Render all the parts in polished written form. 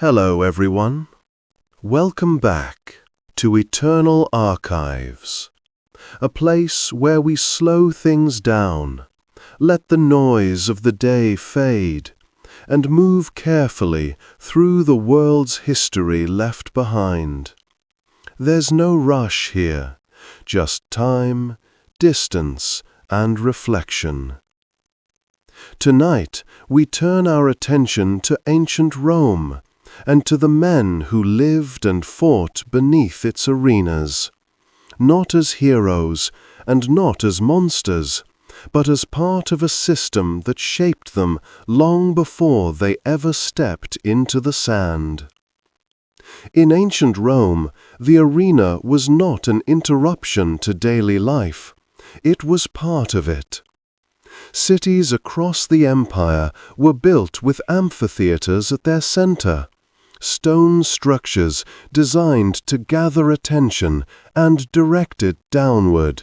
Hello everyone. Welcome back to Eternal Archives, a place where we slow things down, let the noise of the day fade, and move carefully through the world's history left behind. There's no rush here, just time, distance, and reflection. Tonight we turn our attention to ancient Rome, and to the men who lived and fought beneath its arenas, not as heroes and not as monsters, but as part of a system that shaped them long before they ever stepped into the sand. In ancient Rome, the arena was not an interruption to daily life. It was part of it. Cities across the empire were built with amphitheaters at their center, stone structures designed to gather attention and direct it downward.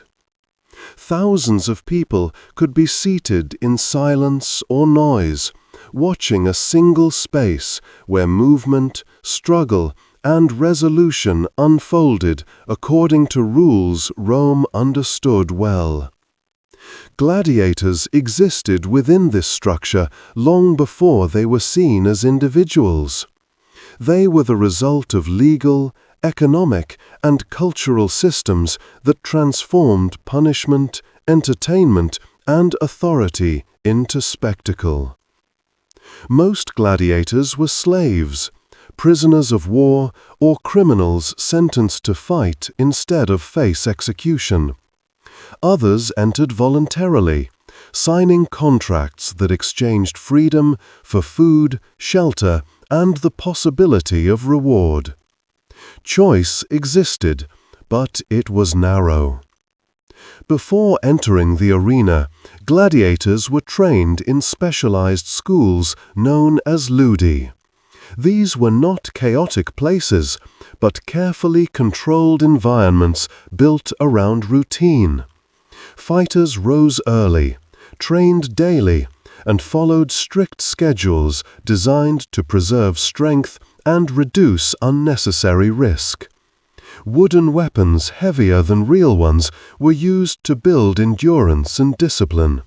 Thousands of people could be seated in silence or noise, watching a single space where movement, struggle, and resolution unfolded according to rules Rome understood well. Gladiators existed within this structure long before they were seen as individuals. They were the result of legal, economic, and cultural systems that transformed punishment, entertainment, and authority into spectacle. Most gladiators were slaves, prisoners of war, or criminals sentenced to fight instead of face execution. Others entered voluntarily, signing contracts that exchanged freedom for food, shelter, and the possibility of reward. Choice existed, but it was narrow. Before entering the arena, gladiators were trained in specialized schools known as ludi. These were not chaotic places, but carefully controlled environments built around routine. Fighters rose early, trained daily, and followed strict schedules designed to preserve strength and reduce unnecessary risk. Wooden weapons heavier than real ones were used to build endurance and discipline.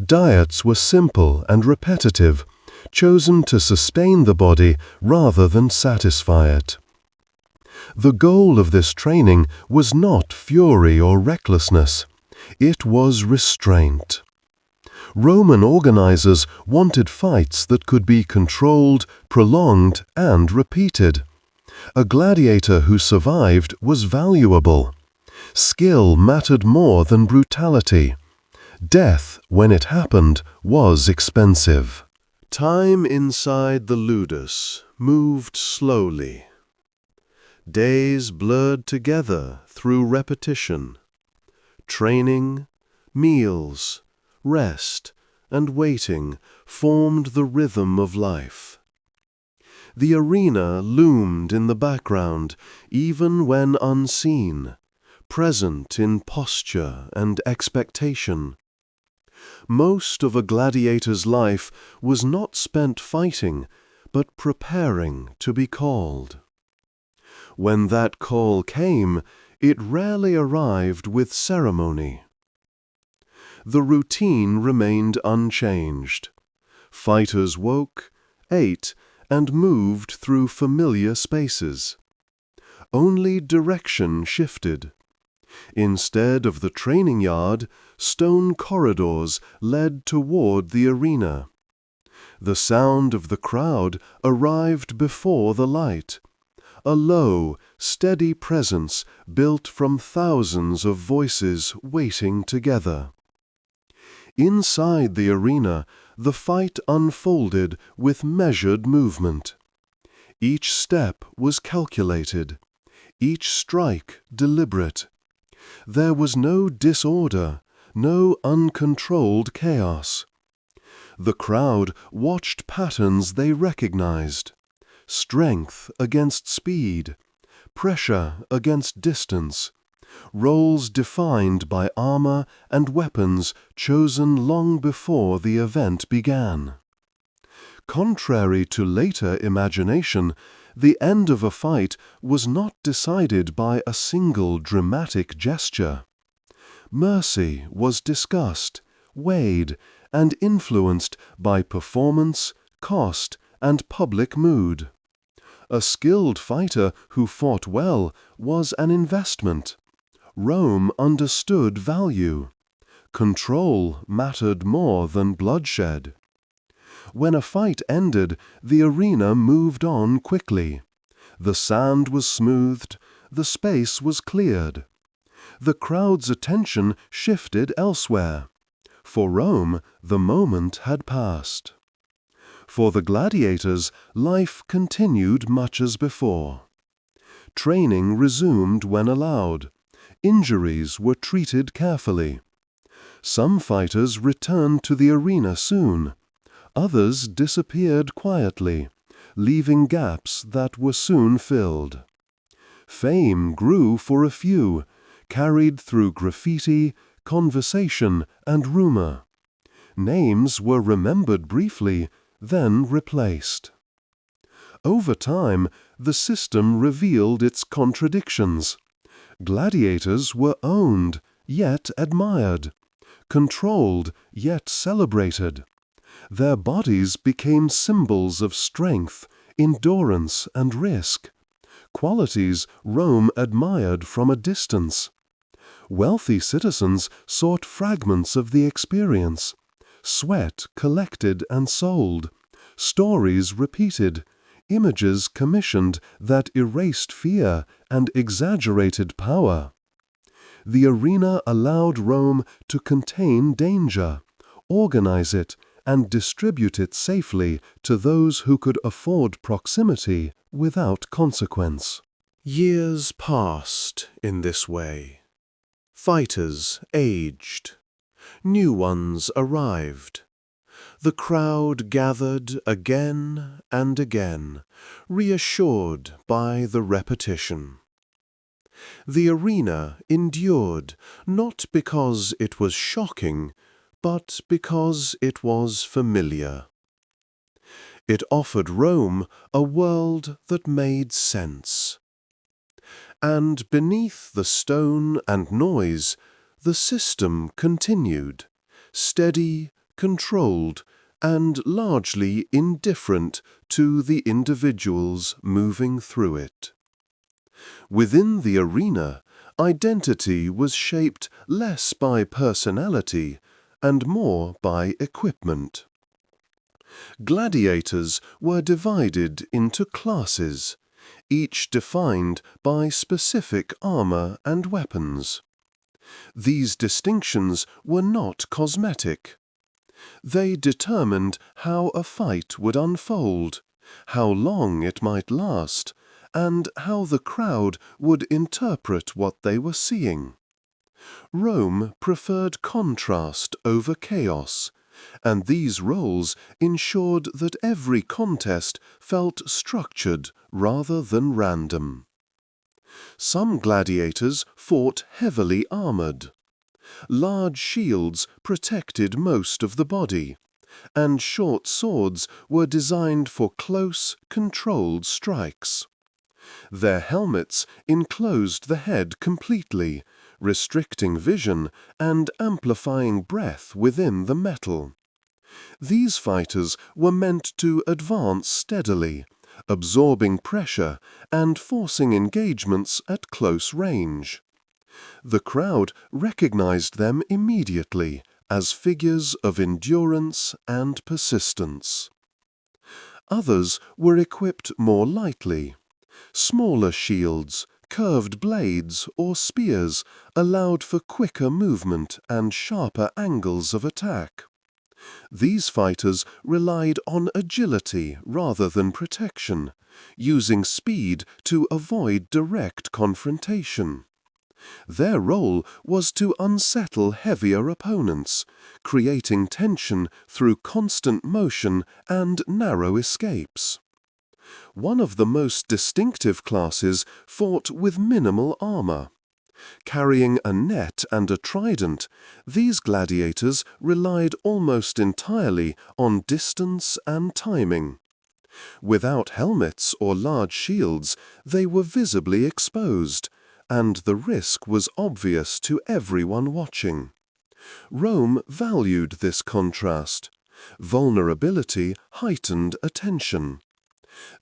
Diets were simple and repetitive, chosen to sustain the body rather than satisfy it. The goal of this training was not fury or recklessness. It was restraint. Roman organizers wanted fights that could be controlled, prolonged, and repeated. A gladiator who survived was valuable. Skill mattered more than brutality. Death, when it happened, was expensive. Time inside the ludus moved slowly. Days blurred together through repetition. Training, meals, rest, and waiting formed the rhythm of life. The arena loomed in the background, even when unseen, present in posture and expectation. Most of a gladiator's life was not spent fighting, but preparing to be called. When that call came, it rarely arrived with ceremony. The routine remained unchanged. Fighters woke, ate, and moved through familiar spaces. Only direction shifted. Instead of the training yard, stone corridors led toward the arena. The sound of the crowd arrived before the light. A low, steady presence built from thousands of voices waiting together. Inside the arena, the fight unfolded with measured movement. Each step was calculated, each strike deliberate. There was no disorder, no uncontrolled chaos. The crowd watched patterns they recognized: strength against speed, pressure against distance, roles defined by armor and weapons chosen long before the event began. Contrary to later imagination, the end of a fight was not decided by a single dramatic gesture. Mercy was discussed, weighed, and influenced by performance, cost, and public mood. A skilled fighter who fought well was an investment. Rome understood value. Control mattered more than bloodshed. When a fight ended, the arena moved on quickly. The sand was smoothed, the space was cleared. The crowd's attention shifted elsewhere. For Rome, the moment had passed. For the gladiators, life continued much as before. Training resumed when allowed. Injuries were treated carefully. Some fighters returned to the arena soon. Others disappeared quietly, leaving gaps that were soon filled. Fame grew for a few, carried through graffiti, conversation, and rumor. Names were remembered briefly, then replaced. Over time, the system revealed its contradictions. Gladiators were owned, yet admired. Controlled, yet celebrated. Their bodies became symbols of strength, endurance, and risk. Qualities Rome admired from a distance. Wealthy citizens sought fragments of the experience. Sweat collected and sold. Stories repeated. Images commissioned that erased fear and exaggerated power. The arena allowed Rome to contain danger, organize it, and distribute it safely to those who could afford proximity without consequence. Years passed in this way. Fighters aged. New ones arrived. The crowd gathered again and again, reassured by the repetition. The arena endured, not because it was shocking, but because it was familiar. It offered Rome a world that made sense. And beneath the stone and noise, the system continued, steady, controlled, and largely indifferent to the individuals moving through it. Within the arena, identity was shaped less by personality and more by equipment. Gladiators were divided into classes, each defined by specific armor and weapons. These distinctions were not cosmetic. They determined how a fight would unfold, how long it might last, and how the crowd would interpret what they were seeing. Rome preferred contrast over chaos, and these roles ensured that every contest felt structured rather than random. Some gladiators fought heavily armored. Large shields protected most of the body, and short swords were designed for close, controlled strikes. Their helmets enclosed the head completely, restricting vision and amplifying breath within the metal. These fighters were meant to advance steadily, absorbing pressure and forcing engagements at close range. The crowd recognized them immediately as figures of endurance and persistence. Others were equipped more lightly. Smaller shields, curved blades, or spears allowed for quicker movement and sharper angles of attack. These fighters relied on agility rather than protection, using speed to avoid direct confrontation. Their role was to unsettle heavier opponents, creating tension through constant motion and narrow escapes. One of the most distinctive classes fought with minimal armor. Carrying a net and a trident, these gladiators relied almost entirely on distance and timing. Without helmets or large shields, they were visibly exposed, and the risk was obvious to everyone watching. Rome valued this contrast. Vulnerability heightened attention.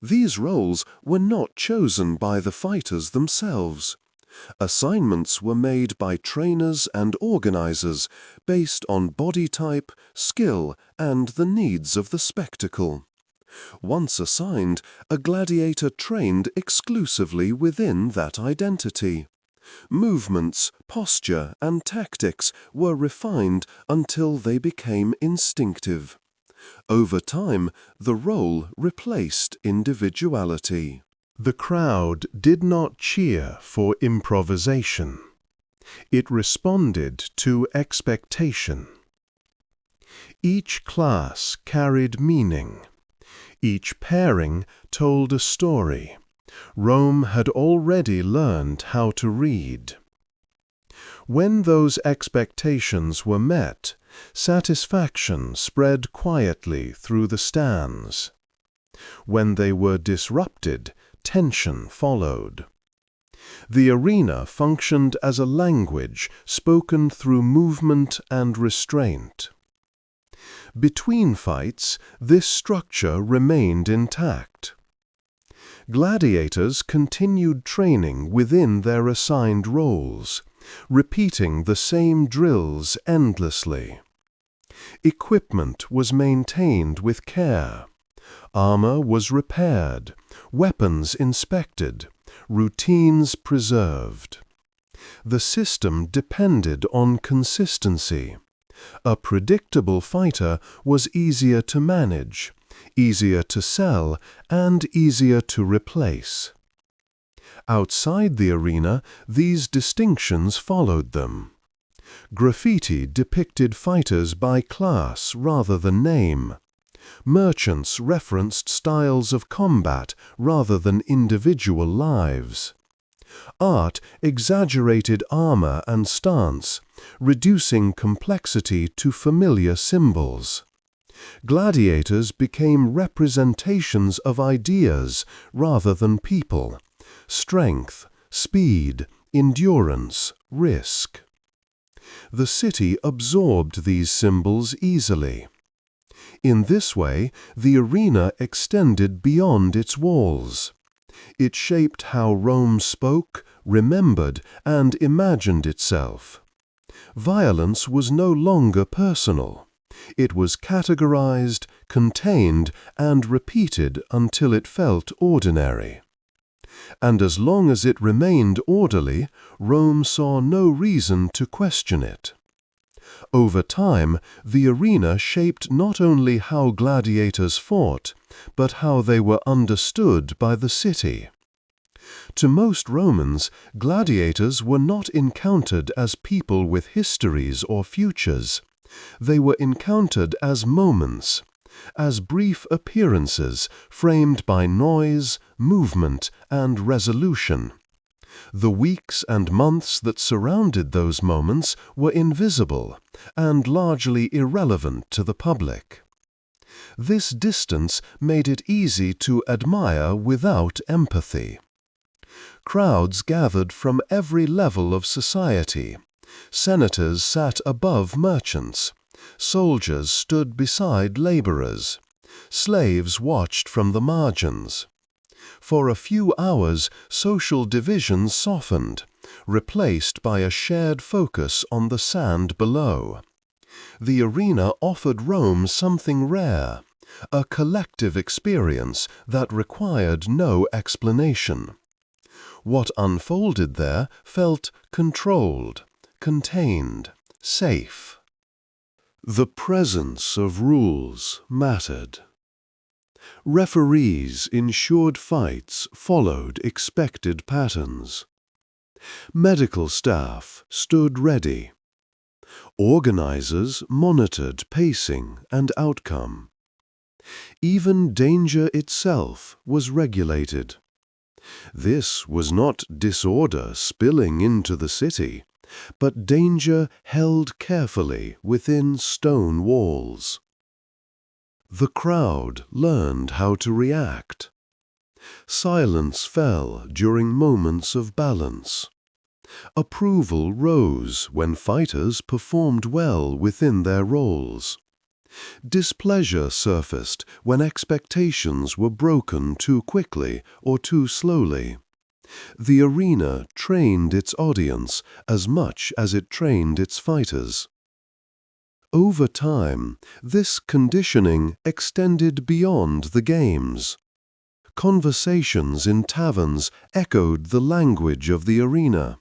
These roles were not chosen by the fighters themselves. Assignments were made by trainers and organizers based on body type, skill, and the needs of the spectacle. Once assigned, a gladiator trained exclusively within that identity. Movements, posture, and tactics were refined until they became instinctive. Over time, the role replaced individuality. The crowd did not cheer for improvisation. It responded to expectation. Each class carried meaning. Each pairing told a story. Rome had already learned how to read. When those expectations were met, satisfaction spread quietly through the stands. When they were disrupted, tension followed. The arena functioned as a language spoken through movement and restraint. Between fights, this structure remained intact. Gladiators continued training within their assigned roles, repeating the same drills endlessly. Equipment was maintained with care. Armor was repaired, weapons inspected, routines preserved. The system depended on consistency. A predictable fighter was easier to manage, easier to sell, and easier to replace. Outside the arena, these distinctions followed them. Graffiti depicted fighters by class rather than name. Merchants referenced styles of combat rather than individual lives. Art exaggerated armor and stance, reducing complexity to familiar symbols. Gladiators became representations of ideas rather than people: strength, speed, endurance, risk. The city absorbed these symbols easily. In this way, the arena extended beyond its walls. It shaped how Rome spoke, remembered, and imagined itself. Violence was no longer personal. It was categorized, contained, and repeated until it felt ordinary. And as long as it remained orderly, Rome saw no reason to question it. Over time, the arena shaped not only how gladiators fought, but how they were understood by the city. To most Romans, gladiators were not encountered as people with histories or futures. They were encountered as moments, as brief appearances framed by noise, movement, and resolution. The weeks and months that surrounded those moments were invisible and largely irrelevant to the public. This distance made it easy to admire without empathy. Crowds gathered from every level of society. Senators sat above merchants. Soldiers stood beside laborers. Slaves watched from the margins. For a few hours, social divisions softened, replaced by a shared focus on the sand below. The arena offered Rome something rare, a collective experience that required no explanation. What unfolded there felt controlled, contained, safe. The presence of rules mattered. Referees ensured fights followed expected patterns. Medical staff stood ready. Organizers monitored pacing and outcome. Even danger itself was regulated. This was not disorder spilling into the city, but danger held carefully within stone walls. The crowd learned how to react. Silence fell during moments of balance. Approval rose when fighters performed well within their roles. Displeasure surfaced when expectations were broken too quickly or too slowly. The arena trained its audience as much as it trained its fighters. Over time, this conditioning extended beyond the games. Conversations in taverns echoed the language of the arena.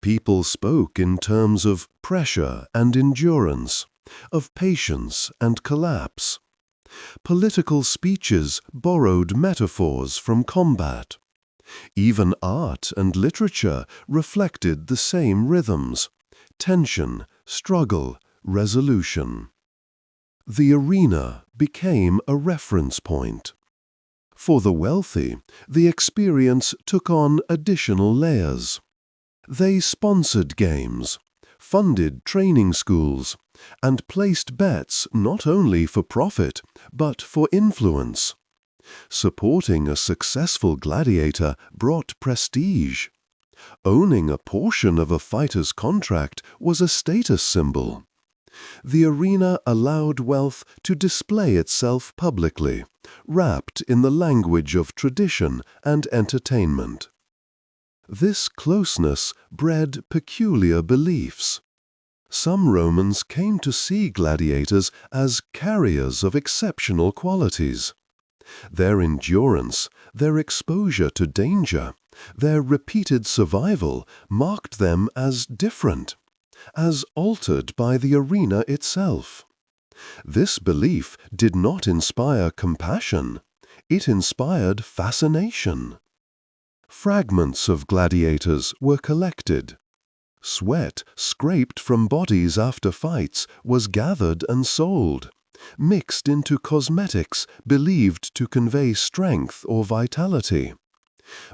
People spoke in terms of pressure and endurance, of patience and collapse. Political speeches borrowed metaphors from combat. Even art and literature reflected the same rhythms: tension, struggle, resolution. The arena became a reference point. For the wealthy, the experience took on additional layers. They sponsored games, funded training schools, and placed bets not only for profit, but for influence. Supporting a successful gladiator brought prestige. Owning a portion of a fighter's contract was a status symbol. The arena allowed wealth to display itself publicly, wrapped in the language of tradition and entertainment. This closeness bred peculiar beliefs. Some Romans came to see gladiators as carriers of exceptional qualities. Their endurance, their exposure to danger, their repeated survival marked them as different, as altered by the arena itself. This belief did not inspire compassion, it inspired fascination. Fragments of gladiators were collected. Sweat scraped from bodies after fights was gathered and sold, mixed into cosmetics believed to convey strength or vitality.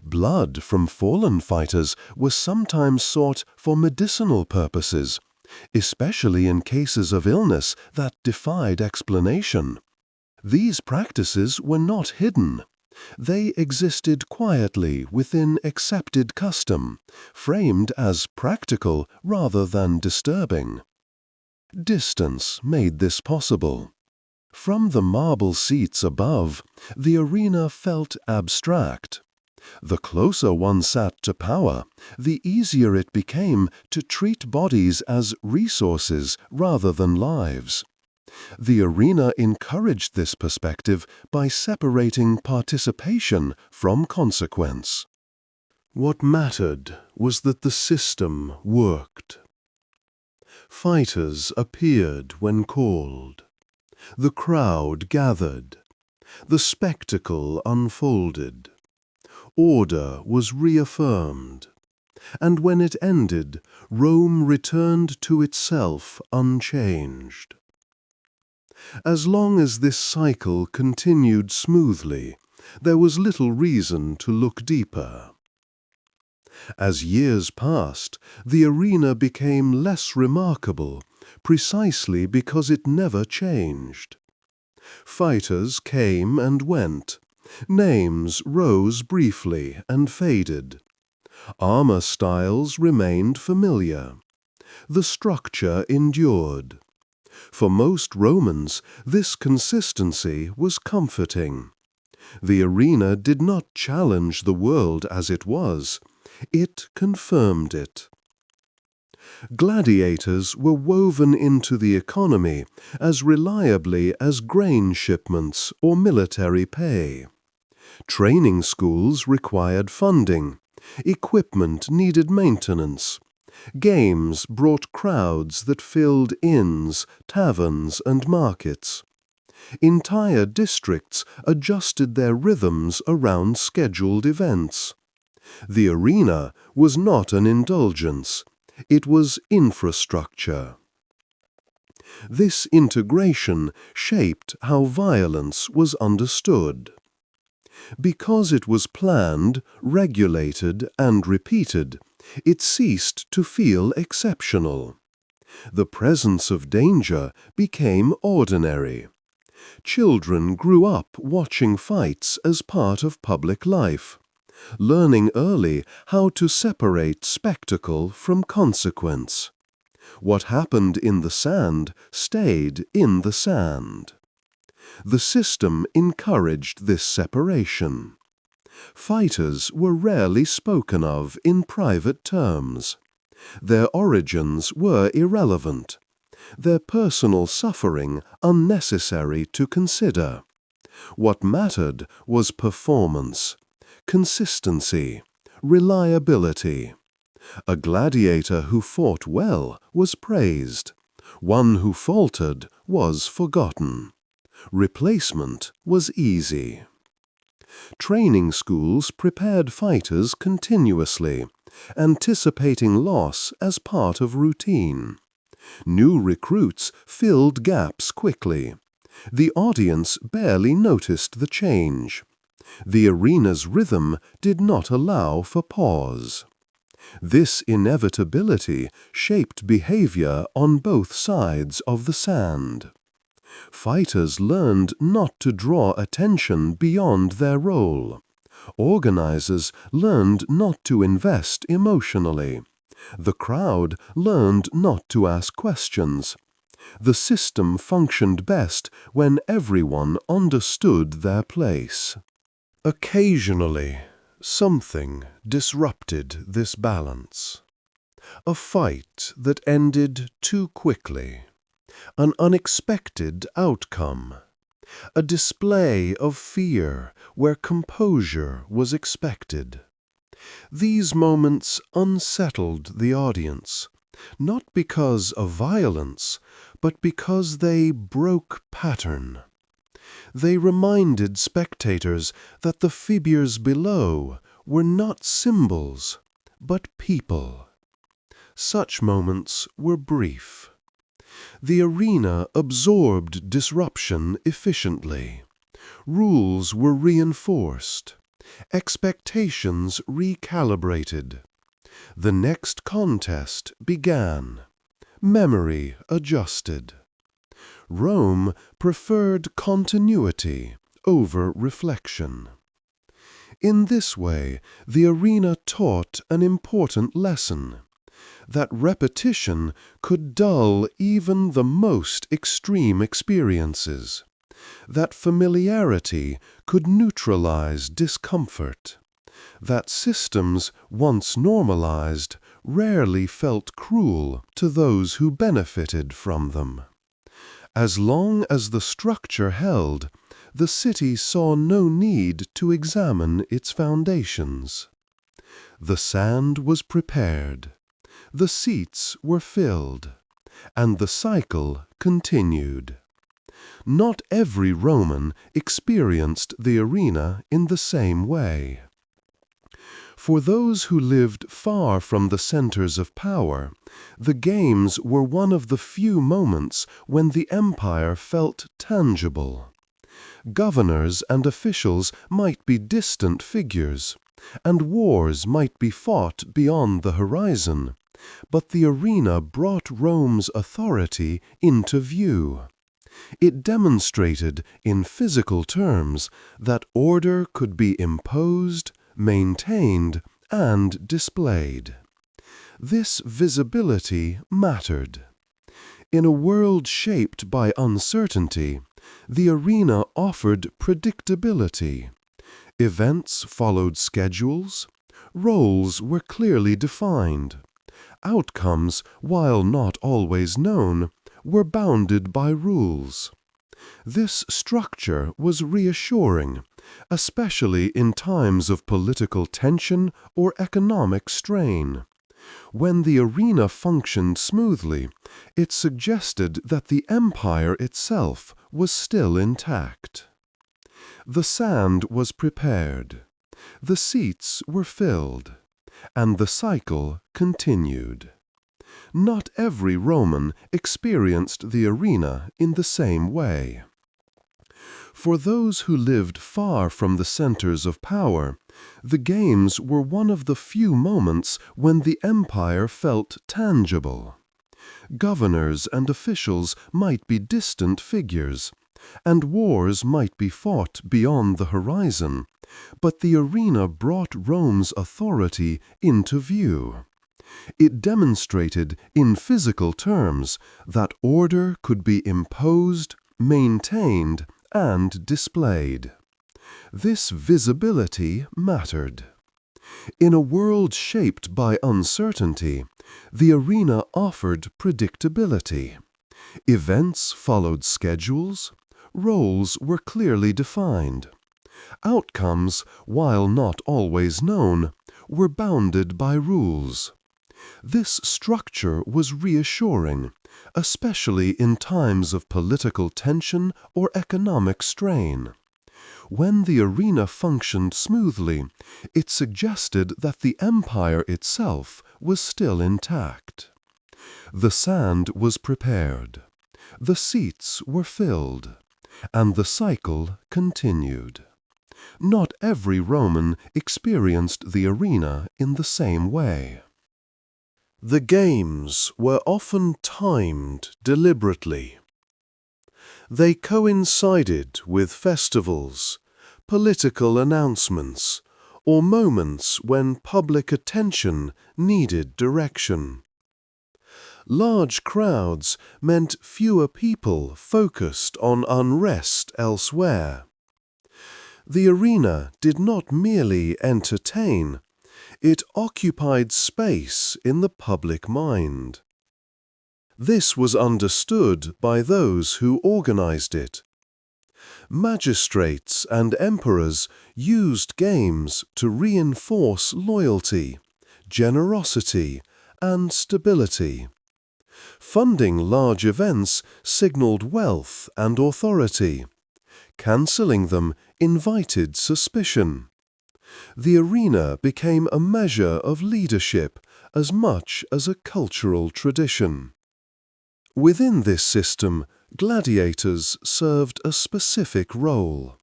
Blood from fallen fighters was sometimes sought for medicinal purposes, especially in cases of illness that defied explanation. These practices were not hidden. They existed quietly within accepted custom, framed as practical rather than disturbing. Distance made this possible. From the marble seats above, the arena felt abstract. The closer one sat to power, the easier it became to treat bodies as resources rather than lives. The arena encouraged this perspective by separating participation from consequence. What mattered was that the system worked. Fighters appeared when called. The crowd gathered. The spectacle unfolded. Order was reaffirmed. And when it ended, Rome returned to itself unchanged. As long as this cycle continued smoothly, there was little reason to look deeper. As years passed, the arena became less remarkable, precisely because it never changed. Fighters came and went. Names rose briefly and faded. Armor styles remained familiar. The structure endured. For most Romans, this consistency was comforting. The arena did not challenge the world as it was. It confirmed it. Gladiators were woven into the economy as reliably as grain shipments or military pay. Training schools required funding. Equipment needed maintenance. Games brought crowds that filled inns, taverns, and markets. Entire districts adjusted their rhythms around scheduled events. The arena was not an indulgence. It was infrastructure. This integration shaped how violence was understood. Because it was planned, regulated, and repeated, it ceased to feel exceptional. The presence of danger became ordinary. Children grew up watching fights as part of public life, learning early how to separate spectacle from consequence. What happened in the sand stayed in the sand. The system encouraged this separation. Fighters were rarely spoken of in private terms. Their origins were irrelevant, their personal suffering unnecessary to consider. What mattered was performance, consistency, reliability. A gladiator who fought well was praised. One who faltered was forgotten. Replacement was easy. Training schools prepared fighters continuously, anticipating loss as part of routine. New recruits filled gaps quickly. The audience barely noticed the change. The arena's rhythm did not allow for pause. This inevitability shaped behavior on both sides of the sand. Fighters learned not to draw attention beyond their role. Organizers learned not to invest emotionally. The crowd learned not to ask questions. The system functioned best when everyone understood their place. Occasionally, something disrupted this balance. A fight that ended too quickly. An unexpected outcome. A display of fear where composure was expected. These moments unsettled the audience, not because of violence, but because they broke pattern. They reminded spectators that the figures below were not symbols, but people. Such moments were brief. The arena absorbed disruption efficiently. Rules were reinforced. Expectations recalibrated. The next contest began. Memory adjusted. Rome preferred continuity over reflection. In this way, the arena taught an important lesson: that repetition could dull even the most extreme experiences, that familiarity could neutralize discomfort, that systems once normalized rarely felt cruel to those who benefited from them. As long as the structure held, the city saw no need to examine its foundations. The sand was prepared, the seats were filled, and the cycle continued. Not every Roman experienced the arena in the same way. For those who lived far from the centers of power, the games were one of the few moments when the empire felt tangible. Governors and officials might be distant figures, and wars might be fought beyond the horizon, but the arena brought Rome's authority into view. It demonstrated, in physical terms, that order could be imposed, maintained, and displayed. This visibility mattered. In a world shaped by uncertainty, the arena offered predictability. Events followed schedules. Roles were clearly defined. Outcomes, while not always known, were bounded by rules. This structure was reassuring, especially in times of political tension or economic strain. When the arena functioned smoothly, it suggested that the empire itself was still intact. The sand was prepared, the seats were filled, and the cycle continued. Not every Roman experienced the arena in the same way. For those who lived far from the centers of power, the games were one of the few moments when the empire felt tangible. Governors and officials might be distant figures, and wars might be fought beyond the horizon, but the arena brought Rome's authority into view. It demonstrated, in physical terms, that order could be imposed, maintained, and displayed. This visibility mattered. In a world shaped by uncertainty, the arena offered predictability. Events followed schedules, roles were clearly defined. Outcomes, while not always known, were bounded by rules. This structure was reassuring, especially in times of political tension or economic strain. When the arena functioned smoothly, it suggested that the empire itself was still intact. The sand was prepared, the seats were filled, and the cycle continued. Not every Roman experienced the arena in the same way. The games were often timed deliberately. They coincided with festivals, political announcements, or moments when public attention needed direction. Large crowds meant fewer people focused on unrest elsewhere. The arena did not merely entertain, it occupied space in the public mind. This was understood by those who organized it. Magistrates and emperors used games to reinforce loyalty, generosity, and stability. Funding large events signaled wealth and authority. Cancelling them invited suspicion. The arena became a measure of leadership as much as a cultural tradition. Within this system, gladiators served a specific role.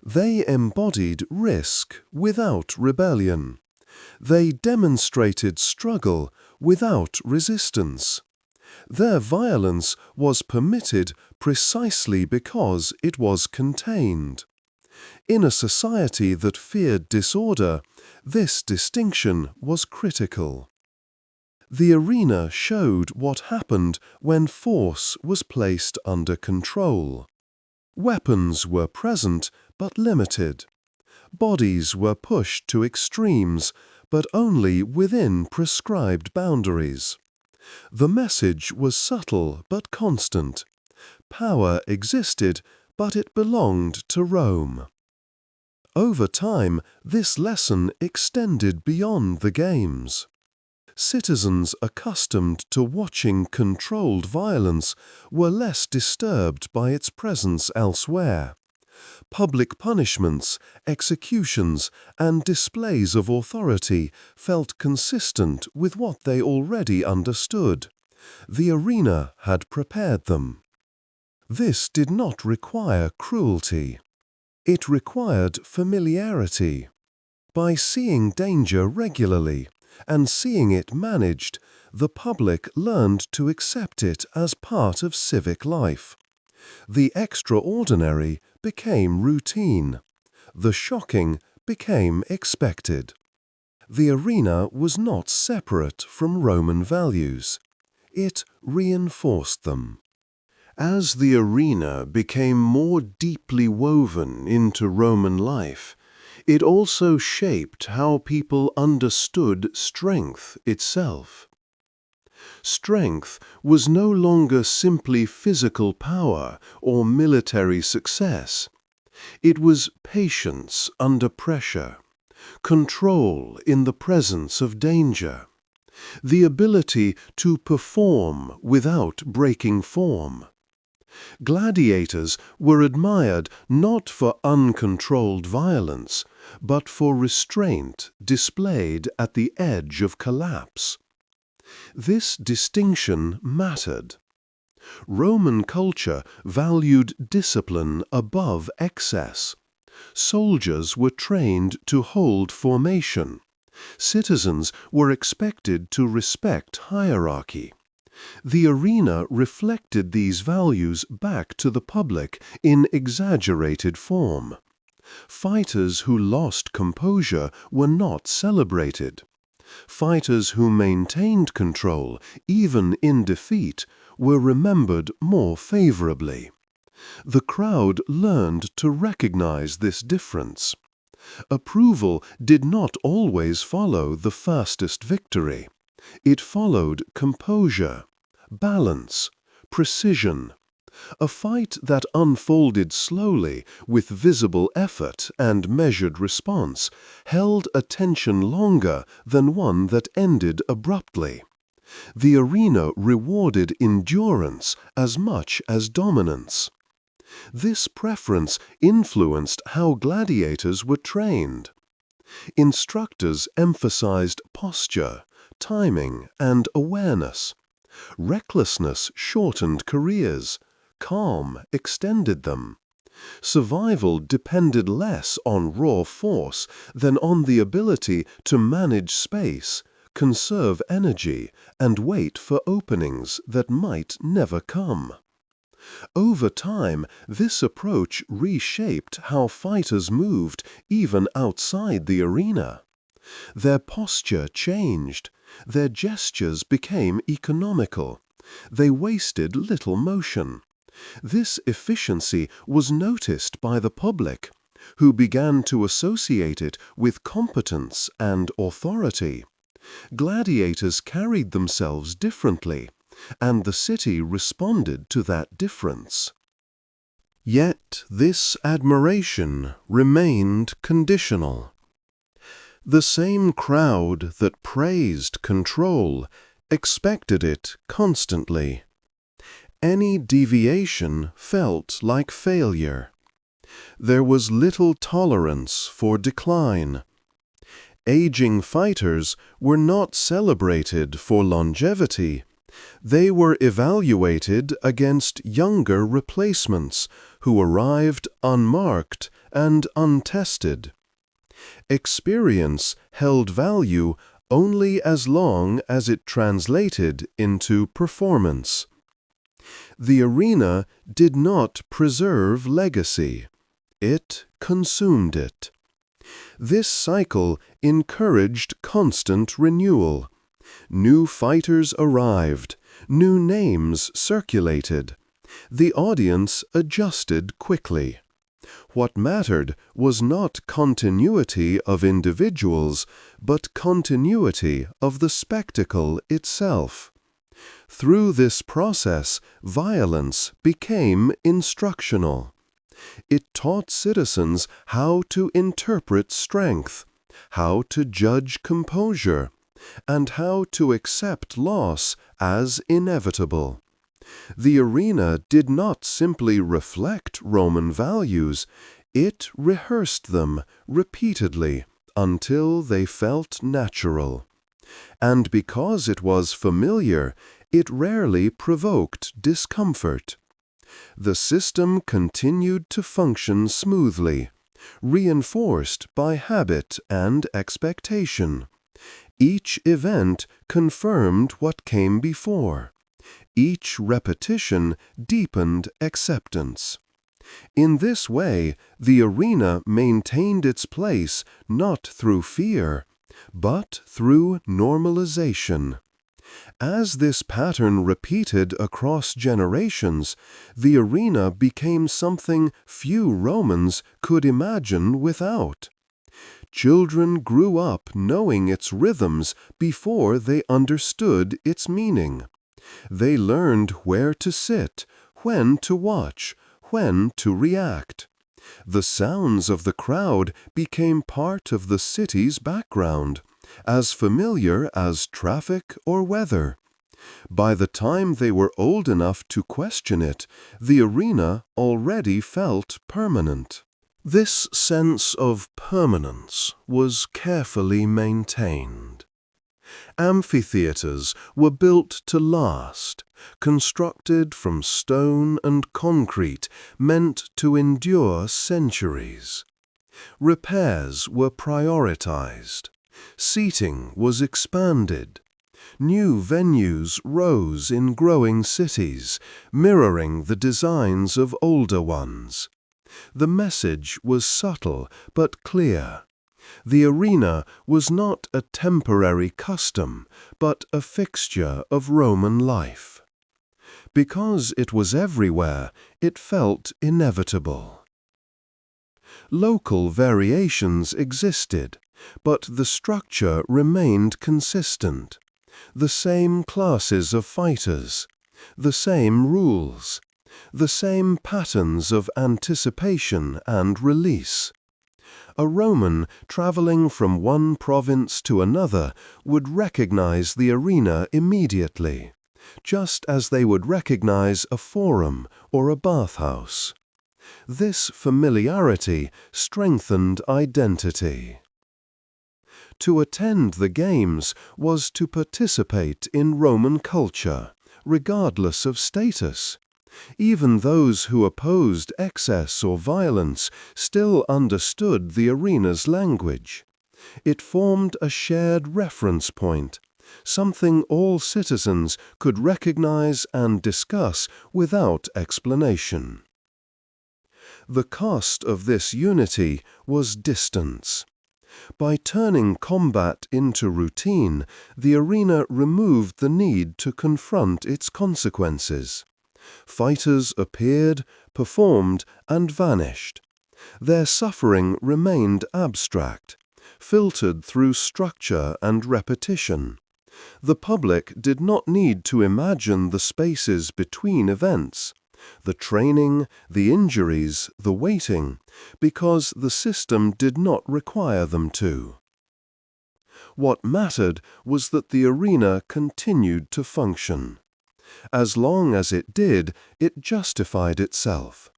They embodied risk without rebellion. They demonstrated struggle without resistance. Their violence was permitted precisely because it was contained. In a society that feared disorder, this distinction was critical. The arena showed what happened when force was placed under control. Weapons were present but limited. Bodies were pushed to extremes, but only within prescribed boundaries. The message was subtle but constant. Power existed, but it belonged to Rome. Over time, this lesson extended beyond the games. Citizens accustomed to watching controlled violence were less disturbed by its presence elsewhere. Public punishments, executions, and displays of authority felt consistent with what they already understood. The arena had prepared them. This did not require cruelty. It required familiarity. By seeing danger regularly and seeing it managed, the public learned to accept it as part of civic life. The extraordinary became routine. The shocking became expected. The arena was not separate from Roman values. It reinforced them. As the arena became more deeply woven into Roman life, it also shaped how people understood strength itself. Strength was no longer simply physical power or military success. It was patience under pressure, control in the presence of danger, the ability to perform without breaking form. Gladiators were admired not for uncontrolled violence, but for restraint displayed at the edge of collapse. This distinction mattered. Roman culture valued discipline above excess. Soldiers were trained to hold formation. Citizens were expected to respect hierarchy. The arena reflected these values back to the public in exaggerated form. Fighters who lost composure were not celebrated. Fighters who maintained control, even in defeat, were remembered more favorably. The crowd learned to recognize this difference. Approval did not always follow the fastest victory. It followed composure, balance, precision. A fight that unfolded slowly, with visible effort and measured response, held attention longer than one that ended abruptly. The arena rewarded endurance as much as dominance. This preference influenced how gladiators were trained. Instructors emphasized posture, timing, and awareness. Recklessness shortened careers. Calm extended them. Survival depended less on raw force than on the ability to manage space, conserve energy, and wait for openings that might never come. Over time, this approach reshaped how fighters moved even outside the arena. Their posture changed. Their gestures became economical. They wasted little motion. This efficiency was noticed by the public, who began to associate it with competence and authority. Gladiators carried themselves differently, and the city responded to that difference. Yet this admiration remained conditional. The same crowd that praised control expected it constantly. Any deviation felt like failure. There was little tolerance for decline. Aging fighters were not celebrated for longevity. They were evaluated against younger replacements who arrived unmarked and untested. Experience held value only as long as it translated into performance. The arena did not preserve legacy. It consumed it. This cycle encouraged constant renewal. New fighters arrived. New names circulated. The audience adjusted quickly. What mattered was not continuity of individuals, but continuity of the spectacle itself. Through this process, violence became instructional. It taught citizens how to interpret strength, how to judge composure, and how to accept loss as inevitable. The arena did not simply reflect Roman values, it rehearsed them repeatedly until they felt natural. And because it was familiar, it rarely provoked discomfort. The system continued to function smoothly, reinforced by habit and expectation. Each event confirmed what came before. Each repetition deepened acceptance. In this way, the arena maintained its place not through fear, but through normalization. As this pattern repeated across generations, the arena became something few Romans could imagine without. Children grew up knowing its rhythms before they understood its meaning. They learned where to sit, when to watch, when to react. The sounds of the crowd became part of the city's background, as familiar as traffic or weather. By the time they were old enough to question it, the arena already felt permanent. This sense of permanence was carefully maintained. Amphitheaters were built to last, constructed from stone and concrete, meant to endure centuries. Repairs were prioritized. Seating was expanded. New venues rose in growing cities, mirroring the designs of older ones. The message was subtle but clear. The arena was not a temporary custom, but a fixture of Roman life. Because it was everywhere, it felt inevitable. Local variations existed, but the structure remained consistent. The same classes of fighters, the same rules, the same patterns of anticipation and release. A Roman traveling from one province to another would recognize the arena immediately, just as they would recognize a forum or a bathhouse. This familiarity strengthened identity. To attend the games was to participate in Roman culture, regardless of status. Even those who opposed excess or violence still understood the arena's language. It formed a shared reference point, something all citizens could recognize and discuss without explanation. The cost of this unity was distance. By turning combat into routine, the arena removed the need to confront its consequences. Fighters appeared, performed, and vanished. Their suffering remained abstract, filtered through structure and repetition. The public did not need to imagine the spaces between events, the training, the injuries, the waiting, because the system did not require them to. What mattered was that the arena continued to function. As long as it did, it justified itself.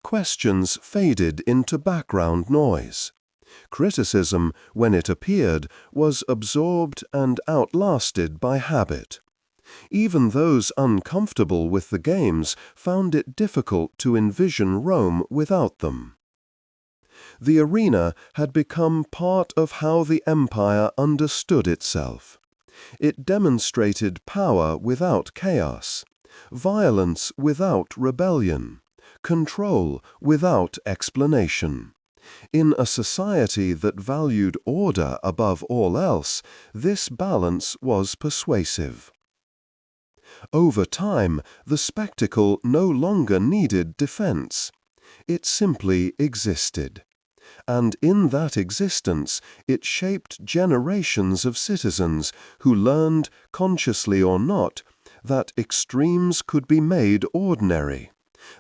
Questions faded into background noise. Criticism, when it appeared, was absorbed and outlasted by habit. Even those uncomfortable with the games found it difficult to envision Rome without them. The arena had become part of how the empire understood itself. It demonstrated power without chaos, violence without rebellion, control without explanation. In a society that valued order above all else, this balance was persuasive. Over time, the spectacle no longer needed defense. It simply existed. And in that existence, it shaped generations of citizens who learned, consciously or not, that extremes could be made ordinary,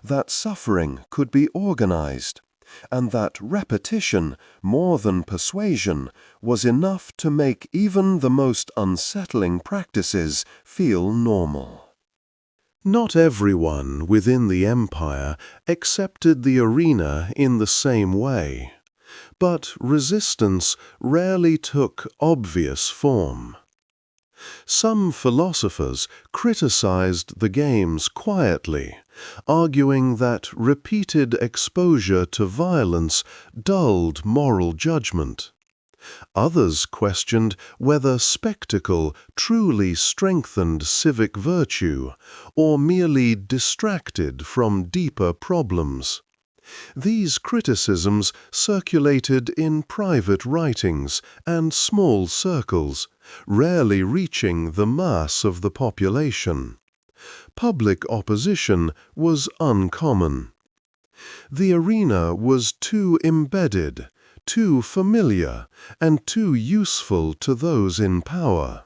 that suffering could be organized, and that repetition, more than persuasion, was enough to make even the most unsettling practices feel normal. Not everyone within the empire accepted the arena in the same way, but resistance rarely took obvious form. Some philosophers criticized the games quietly, arguing that repeated exposure to violence dulled moral judgment. Others questioned whether spectacle truly strengthened civic virtue or merely distracted from deeper problems. These criticisms circulated in private writings and small circles, rarely reaching the mass of the population. Public opposition was uncommon. The arena was too embedded, too familiar, and too useful to those in power.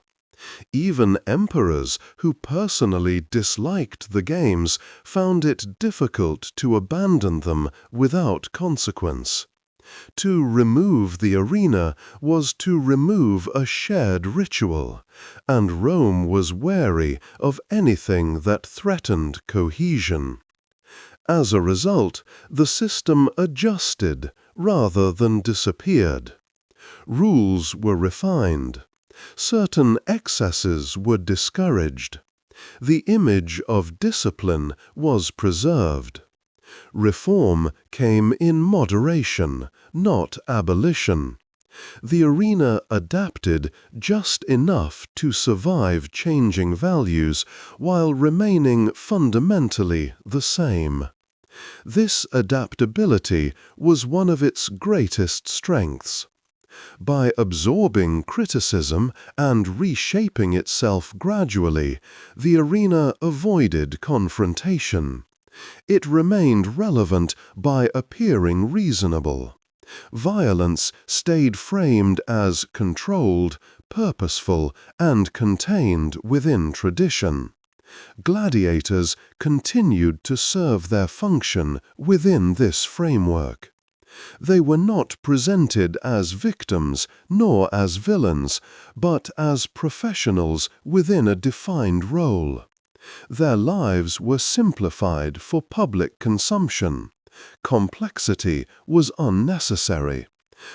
Even emperors who personally disliked the games found it difficult to abandon them without consequence. To remove the arena was to remove a shared ritual, and Rome was wary of anything that threatened cohesion. As a result, the system adjusted rather than disappeared. Rules were refined. Certain excesses were discouraged. The image of discipline was preserved. Reform came in moderation, not abolition. The arena adapted just enough to survive changing values while remaining fundamentally the same. This adaptability was one of its greatest strengths. By absorbing criticism and reshaping itself gradually, the arena avoided confrontation. It remained relevant by appearing reasonable. Violence stayed framed as controlled, purposeful, and contained within tradition. Gladiators continued to serve their function within this framework. They were not presented as victims nor as villains, but as professionals within a defined role. Their lives were simplified for public consumption. Complexity was unnecessary.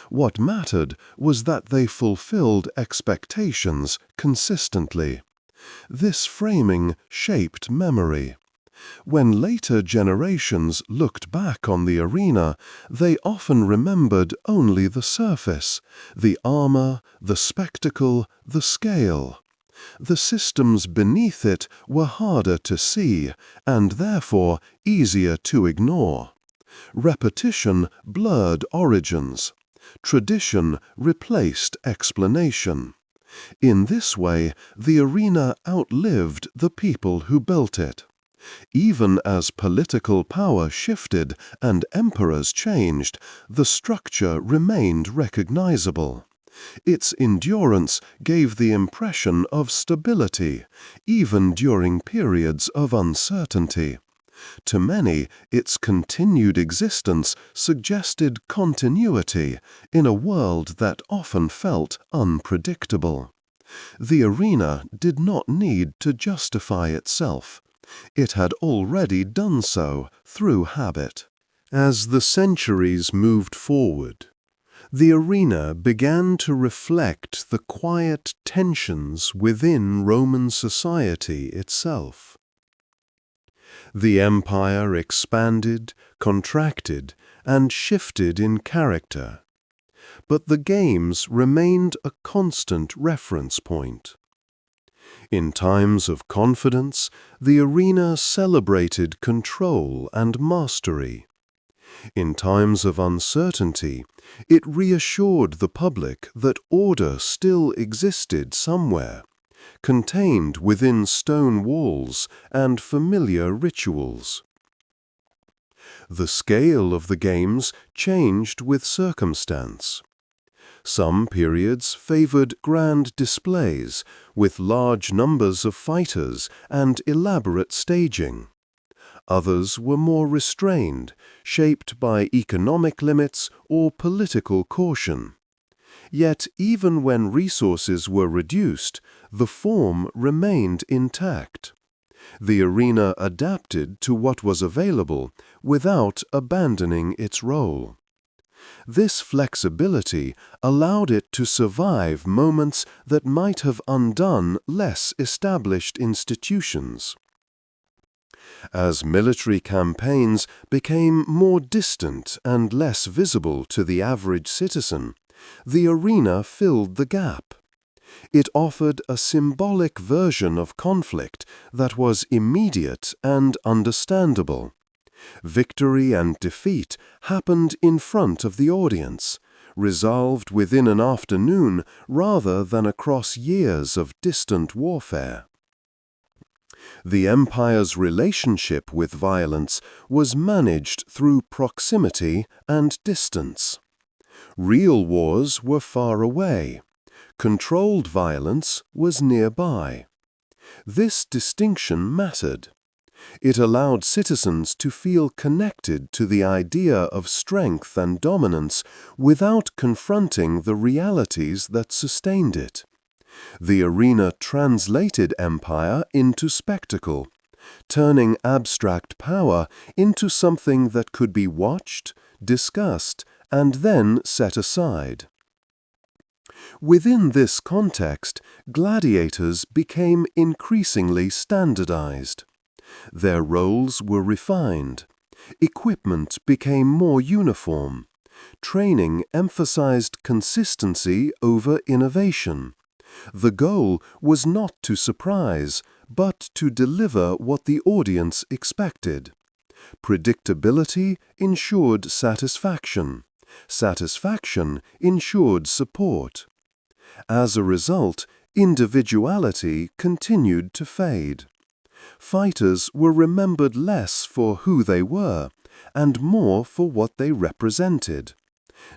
What mattered was that they fulfilled expectations consistently. This framing shaped memory. When later generations looked back on the arena, they often remembered only the surface, the armor, the spectacle, the scale. The systems beneath it were harder to see, and therefore easier to ignore. Repetition blurred origins. Tradition replaced explanation. In this way, the arena outlived the people who built it. Even as political power shifted and emperors changed, the structure remained recognizable. Its endurance gave the impression of stability, even during periods of uncertainty. To many, its continued existence suggested continuity in a world that often felt unpredictable. The arena did not need to justify itself. It had already done so through habit. As the centuries moved forward, the arena began to reflect the quiet tensions within Roman society itself. The empire expanded, contracted, and shifted in character, but the games remained a constant reference point. In times of confidence, the arena celebrated control and mastery. In times of uncertainty, it reassured the public that order still existed somewhere, contained within stone walls and familiar rituals. The scale of the games changed with circumstance. Some periods favored grand displays with large numbers of fighters and elaborate staging. Others were more restrained, shaped by economic limits or political caution. Yet even when resources were reduced, the form remained intact. The arena adapted to what was available without abandoning its role. This flexibility allowed it to survive moments that might have undone less established institutions. As military campaigns became more distant and less visible to the average citizen, the arena filled the gap. It offered a symbolic version of conflict that was immediate and understandable. Victory and defeat happened in front of the audience, resolved within an afternoon rather than across years of distant warfare. The empire's relationship with violence was managed through proximity and distance. Real wars were far away. Controlled violence was nearby. This distinction mattered. It allowed citizens to feel connected to the idea of strength and dominance without confronting the realities that sustained it. The arena translated empire into spectacle, turning abstract power into something that could be watched, discussed, and then set aside. Within this context, gladiators became increasingly standardized. Their roles were refined. Equipment became more uniform. Training emphasized consistency over innovation. The goal was not to surprise, but to deliver what the audience expected. Predictability ensured satisfaction. Satisfaction ensured support. As a result, individuality continued to fade. Fighters were remembered less for who they were, and more for what they represented.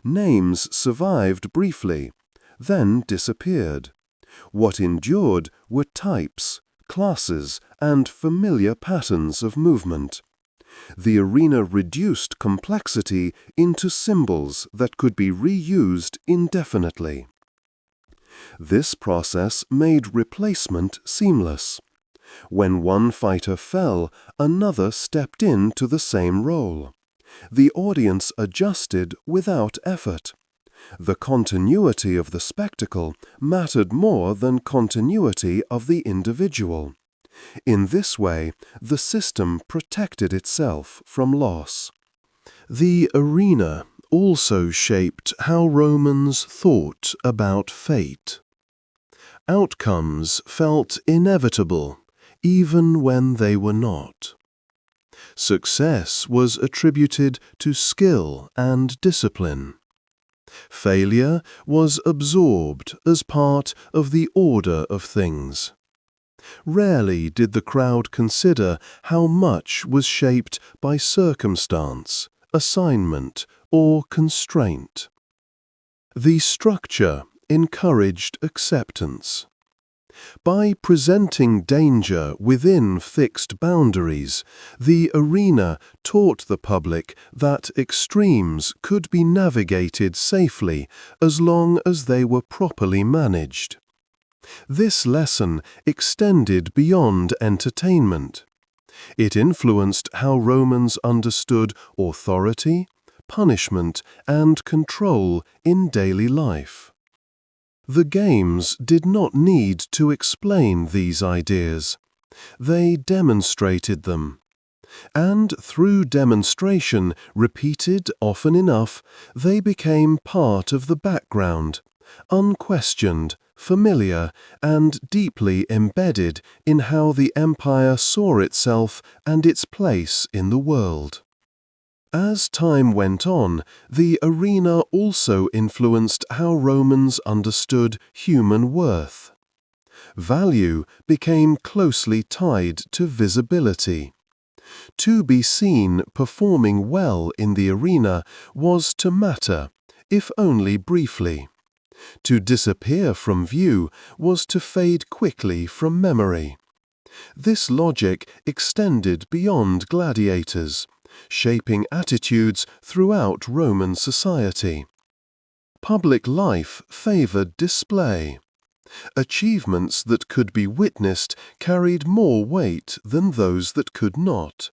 Names survived briefly, then disappeared. What endured were types, classes, and familiar patterns of movement. The arena reduced complexity into symbols that could be reused indefinitely. This process made replacement seamless. When one fighter fell, another stepped into the same role. The audience adjusted without effort. The continuity of the spectacle mattered more than continuity of the individual. In this way, the system protected itself from loss. The arena also shaped how Romans thought about fate. Outcomes felt inevitable, even when they were not. Success was attributed to skill and discipline. Failure was absorbed as part of the order of things. Rarely did the crowd consider how much was shaped by circumstance, assignment, or constraint. The structure encouraged acceptance. By presenting danger within fixed boundaries, the arena taught the public that extremes could be navigated safely as long as they were properly managed. This lesson extended beyond entertainment. It influenced how Romans understood authority, punishment, and control in daily life. The games did not need to explain these ideas. They demonstrated them. And through demonstration, repeated often enough, they became part of the background, unquestioned, familiar, and deeply embedded in how the empire saw itself and its place in the world. As time went on, the arena also influenced how Romans understood human worth. Value became closely tied to visibility. To be seen performing well in the arena was to matter, if only briefly. To disappear from view was to fade quickly from memory. This logic extended beyond gladiators, shaping attitudes throughout Roman society. Public life favored display. Achievements that could be witnessed carried more weight than those that could not.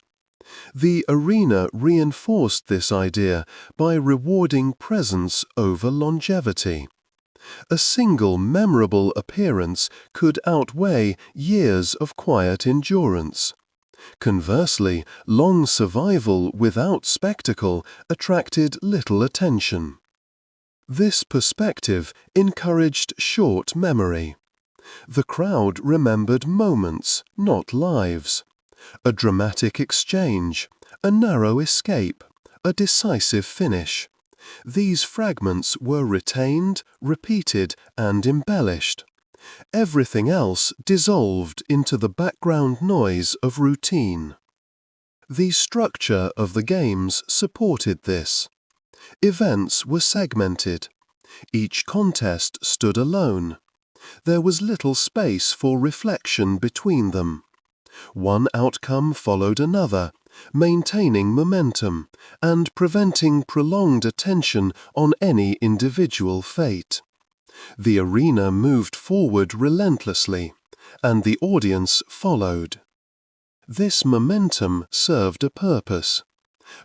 The arena reinforced this idea by rewarding presence over longevity. A single memorable appearance could outweigh years of quiet endurance. Conversely, long survival without spectacle attracted little attention. This perspective encouraged short memory. The crowd remembered moments, not lives. A dramatic exchange, a narrow escape, a decisive finish. These fragments were retained, repeated, and embellished. Everything else dissolved into the background noise of routine. The structure of the games supported this. Events were segmented. Each contest stood alone. There was little space for reflection between them. One outcome followed another, maintaining momentum and preventing prolonged attention on any individual fate. The arena moved forward relentlessly, and the audience followed. This momentum served a purpose.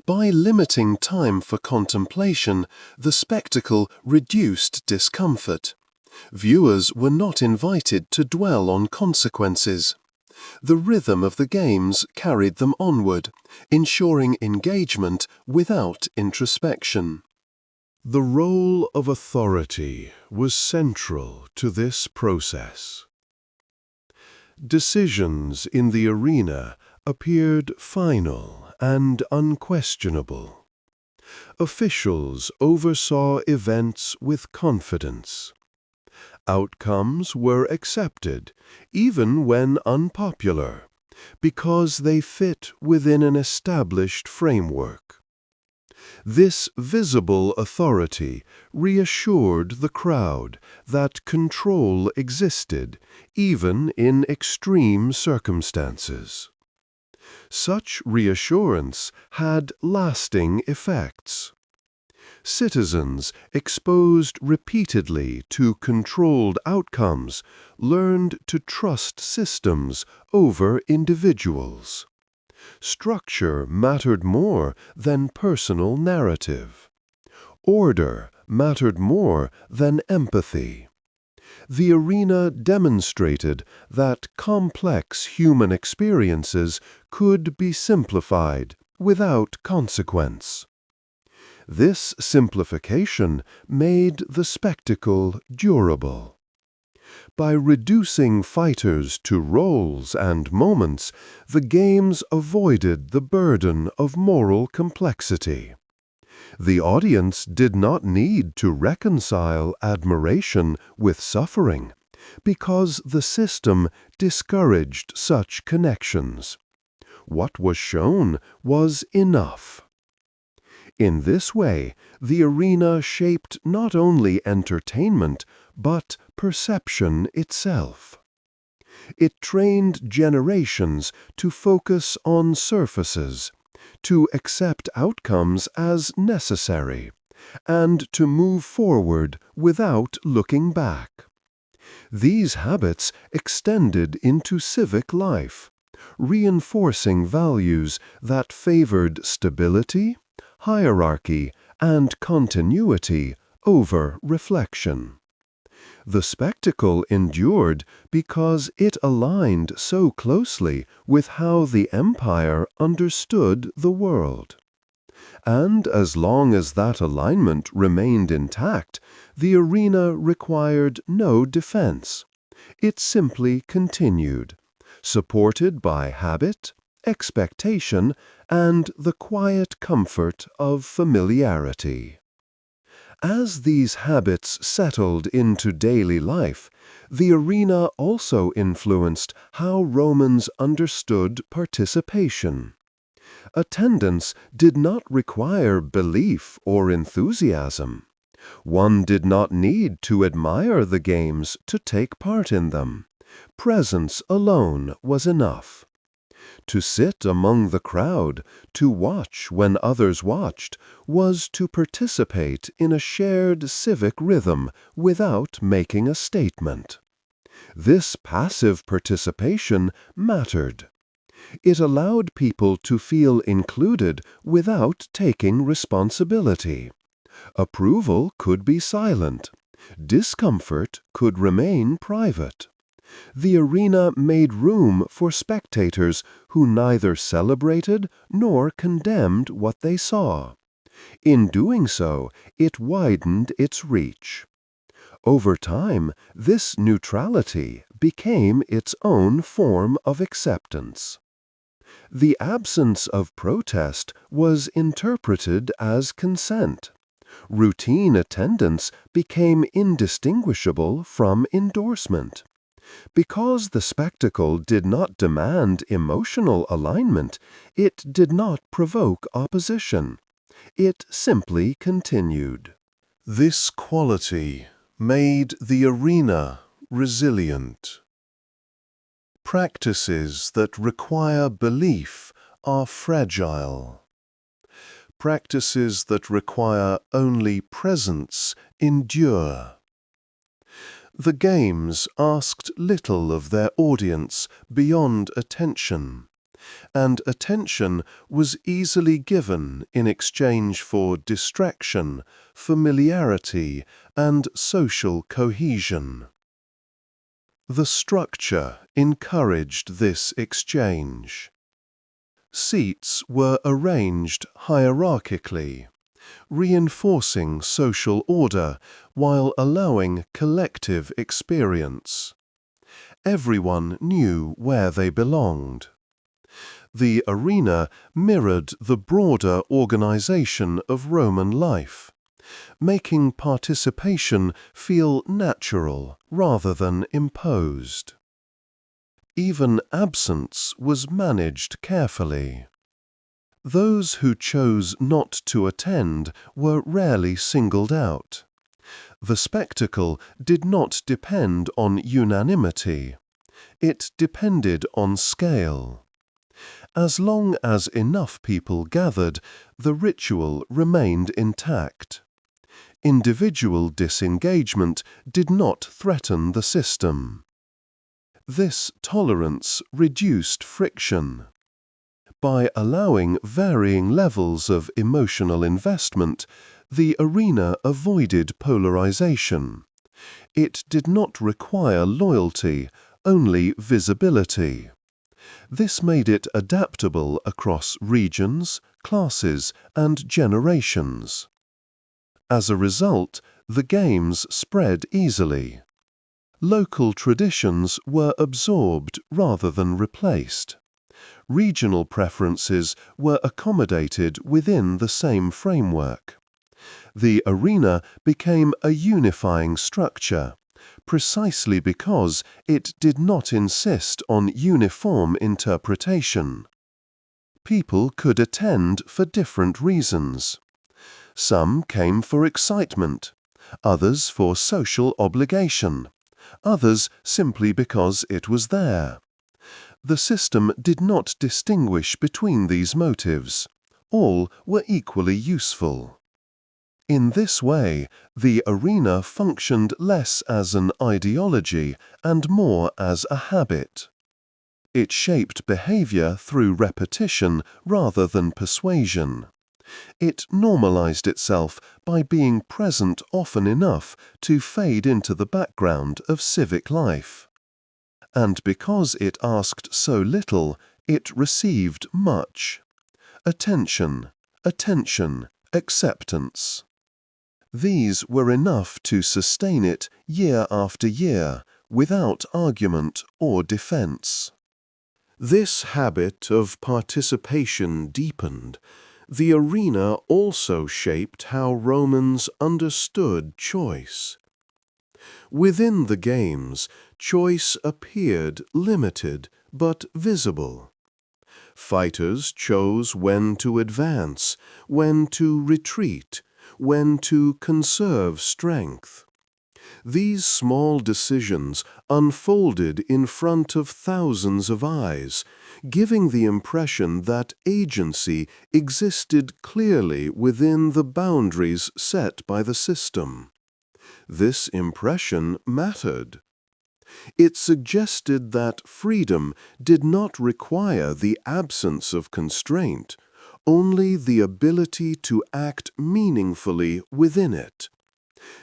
By limiting time for contemplation, the spectacle reduced discomfort. Viewers were not invited to dwell on consequences. The rhythm of the games carried them onward, ensuring engagement without introspection. The role of authority was central to this process. Decisions in the arena appeared final and unquestionable. Officials oversaw events with confidence. Outcomes were accepted, even when unpopular, because they fit within an established framework. This visible authority reassured the crowd that control existed, even in extreme circumstances. Such reassurance had lasting effects. Citizens exposed repeatedly to controlled outcomes learned to trust systems over individuals. Structure mattered more than personal narrative. Order mattered more than empathy. The arena demonstrated that complex human experiences could be simplified without consequence. This simplification made the spectacle durable. By reducing fighters to roles and moments, the games avoided the burden of moral complexity. The audience did not need to reconcile admiration with suffering, because the system discouraged such connections. What was shown was enough. In this way, the arena shaped not only entertainment, but perception itself. It trained generations to focus on surfaces, to accept outcomes as necessary, and to move forward without looking back. These habits extended into civic life, reinforcing values that favored stability, hierarchy, and continuity over reflection. The spectacle endured because it aligned so closely with how the empire understood the world. And as long as that alignment remained intact, the arena required no defense. It simply continued, supported by habit, expectation, and the quiet comfort of familiarity. As these habits settled into daily life, the arena also influenced how Romans understood participation. Attendance did not require belief or enthusiasm. One did not need to admire the games to take part in them. Presence alone was enough. To sit among the crowd, to watch when others watched, was to participate in a shared civic rhythm without making a statement. This passive participation mattered. It allowed people to feel included without taking responsibility. Approval could be silent. Discomfort could remain private. The arena made room for spectators who neither celebrated nor condemned what they saw. In doing so, it widened its reach. Over time, this neutrality became its own form of acceptance. The absence of protest was interpreted as consent. Routine attendance became indistinguishable from endorsement. Because the spectacle did not demand emotional alignment, it did not provoke opposition. It simply continued. This quality made the arena resilient. Practices that require belief are fragile. Practices that require only presence endure. The games asked little of their audience beyond attention. and attention was easily given in exchange for distraction, familiarity, and social cohesion. The structure encouraged this exchange. Seats were arranged hierarchically, reinforcing social order while allowing collective experience. Everyone knew where they belonged. The arena mirrored the broader organization of Roman life, making participation feel natural rather than imposed. Even absence was managed carefully. Those who chose not to attend were rarely singled out. The spectacle did not depend on unanimity. It depended on scale. As long as enough people gathered, the ritual remained intact. Individual disengagement did not threaten the system. This tolerance reduced friction. By allowing varying levels of emotional investment, the arena avoided polarization. It did not require loyalty, only visibility. This made it adaptable across regions, classes, and generations. As a result, the games spread easily. Local traditions were absorbed rather than replaced. Regional preferences were accommodated within the same framework. The arena became a unifying structure, precisely because it did not insist on uniform interpretation. People could attend for different reasons. Some came for excitement, others for social obligation, others simply because it was there. The system did not distinguish between these motives. All were equally useful. In this way, the arena functioned less as an ideology and more as a habit. It shaped behavior through repetition rather than persuasion. It normalized itself by being present often enough to fade into the background of civic life. And because it asked so little, it received much. Attention, attention, acceptance. These were enough to sustain it year after year, without argument or defense. This habit of participation deepened. The arena also shaped how Romans understood choice. Within the games, choice appeared limited but visible. Fighters chose when to advance, when to retreat, when to conserve strength. These small decisions unfolded in front of thousands of eyes, giving the impression that agency existed clearly within the boundaries set by the system. This impression mattered. It suggested that freedom did not require the absence of constraint, only the ability to act meaningfully within it.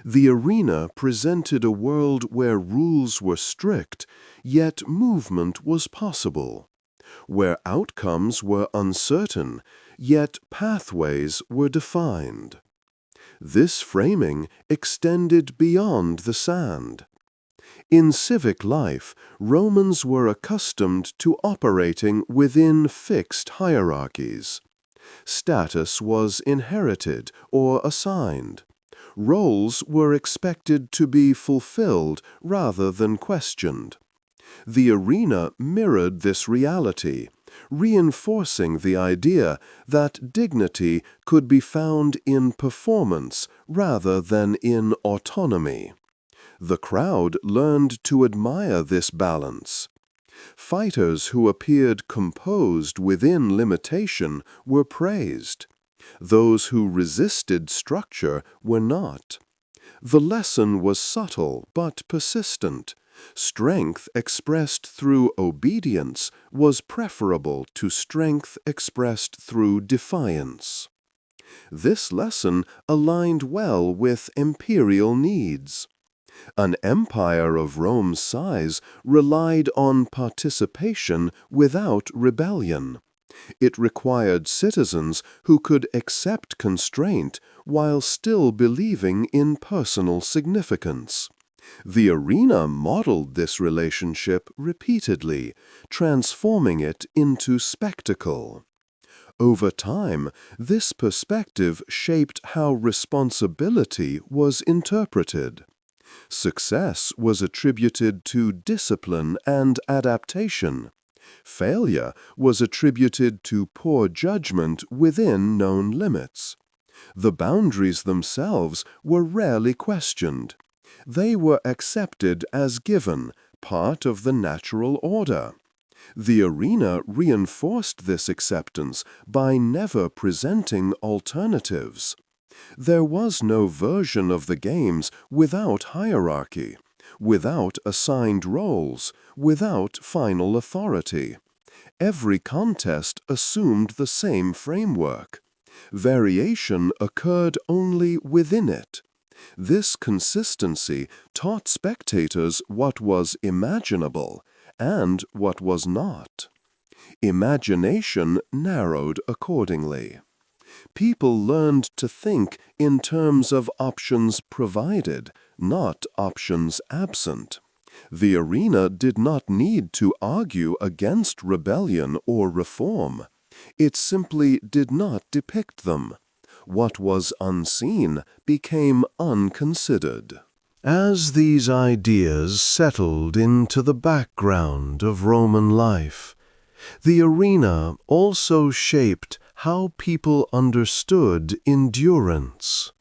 The arena presented a world where rules were strict, yet movement was possible, where outcomes were uncertain, yet pathways were defined. This framing extended beyond the sand. In civic life, Romans were accustomed to operating within fixed hierarchies. Status was inherited or assigned. Roles were expected to be fulfilled rather than questioned. The arena mirrored this reality, reinforcing the idea that dignity could be found in performance rather than in autonomy. The crowd learned to admire this balance. Fighters who appeared composed within limitation were praised. Those who resisted structure were not. The lesson was subtle but persistent. Strength expressed through obedience was preferable to strength expressed through defiance. This lesson aligned well with imperial needs. An empire of Rome's size relied on participation without rebellion. It required citizens who could accept constraint while still believing in personal significance. The arena modeled this relationship repeatedly, transforming it into spectacle. Over time, this perspective shaped how responsibility was interpreted. Success was attributed to discipline and adaptation. Failure was attributed to poor judgment within known limits. The boundaries themselves were rarely questioned. They were accepted as given, part of the natural order. The arena reinforced this acceptance by never presenting alternatives. There was no version of the games without hierarchy, without assigned roles, without final authority. Every contest assumed the same framework. Variation occurred only within it. This consistency taught spectators what was imaginable and what was not. Imagination narrowed accordingly. People learned to think in terms of options provided, not options absent. The arena did not need to argue against rebellion or reform. It simply did not depict them. What was unseen became unconsidered. As these ideas settled into the background of Roman life, the arena also shaped how people understood endurance.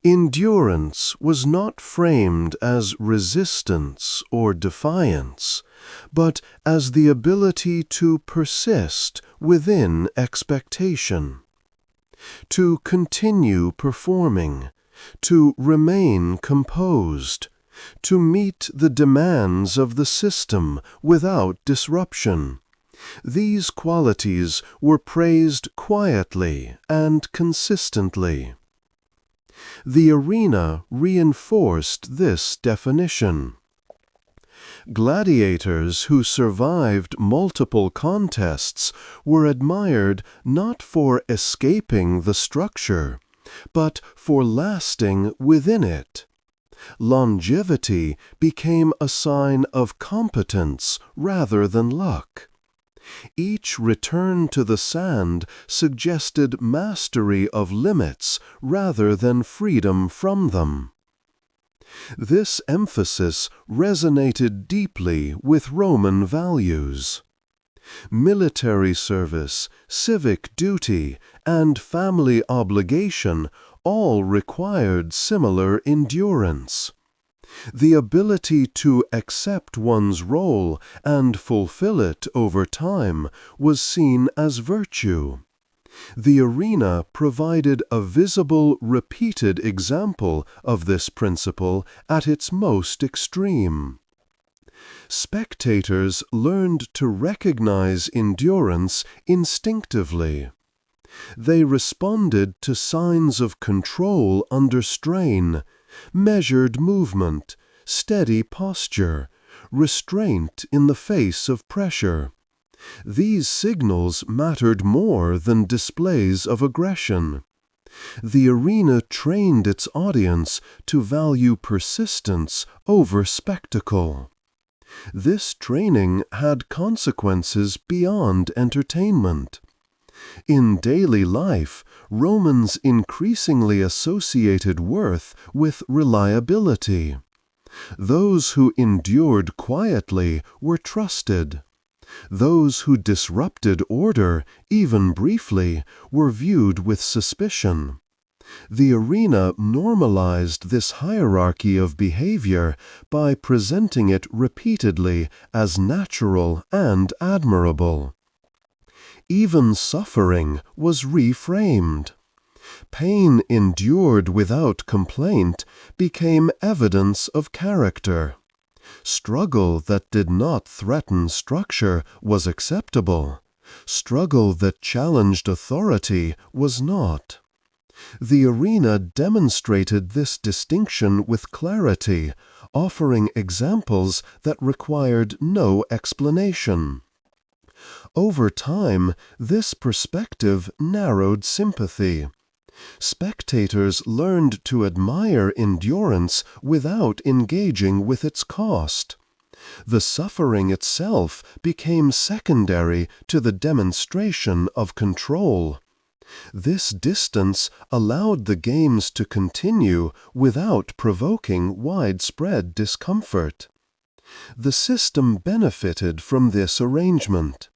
Endurance was not framed as resistance or defiance, but as the ability to persist within expectation, to continue performing, to remain composed, to meet the demands of the system without disruption. These qualities were praised quietly and consistently. The arena reinforced this definition. Gladiators who survived multiple contests were admired not for escaping the structure, but for lasting within it. Longevity became a sign of competence rather than luck. Each return to the sand suggested mastery of limits rather than freedom from them. This emphasis resonated deeply with Roman values. Military service, civic duty, and family obligation all required similar endurance. The ability to accept one's role and fulfill it over time was seen as virtue. The arena provided a visible, repeated example of this principle at its most extreme. Spectators learned to recognize endurance instinctively. They responded to signs of control under strain, measured movement, steady posture, restraint in the face of pressure. These signals mattered more than displays of aggression. The arena trained its audience to value persistence over spectacle. This training had consequences beyond entertainment. In daily life, Romans increasingly associated worth with reliability. Those who endured quietly were trusted. Those who disrupted order, even briefly, were viewed with suspicion. The arena normalized this hierarchy of behavior by presenting it repeatedly as natural and admirable. Even suffering was reframed. Pain endured without complaint became evidence of character. Struggle that did not threaten structure was acceptable. Struggle that challenged authority was not. The arena demonstrated this distinction with clarity, offering examples that required no explanation. Over time, this perspective narrowed sympathy. Spectators learned to admire endurance without engaging with its cost. The suffering itself became secondary to the demonstration of control. This distance allowed the games to continue without provoking widespread discomfort. The system benefited from this arrangement.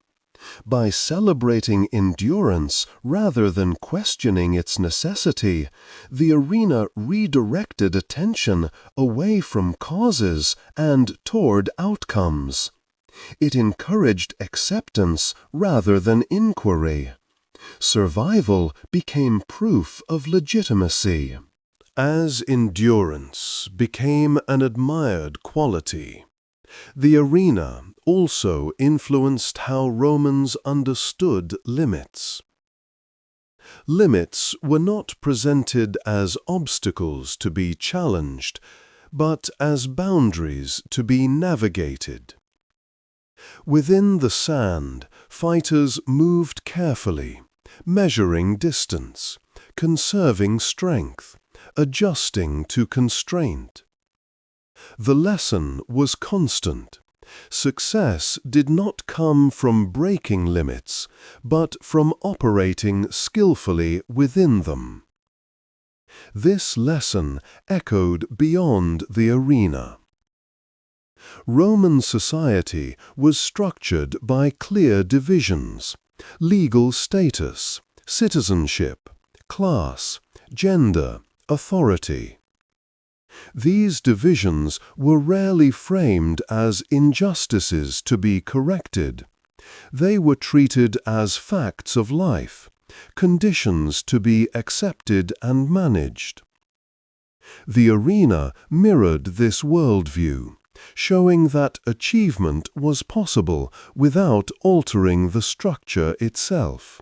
By celebrating endurance rather than questioning its necessity, the arena redirected attention away from causes and toward outcomes. It encouraged acceptance rather than inquiry. Survival became proof of legitimacy. As endurance became an admired quality, the arena also influenced how Romans understood limits. Limits were not presented as obstacles to be challenged, but as boundaries to be navigated. Within the sand, fighters moved carefully, measuring distance, conserving strength, adjusting to constraint. The lesson was constant. Success did not come from breaking limits, but from operating skillfully within them. This lesson echoed beyond the arena. Roman society was structured by clear divisions: legal status, citizenship, class, gender, authority. These divisions were rarely framed as injustices to be corrected. They were treated as facts of life, conditions to be accepted and managed. The arena mirrored this worldview, showing that achievement was possible without altering the structure itself.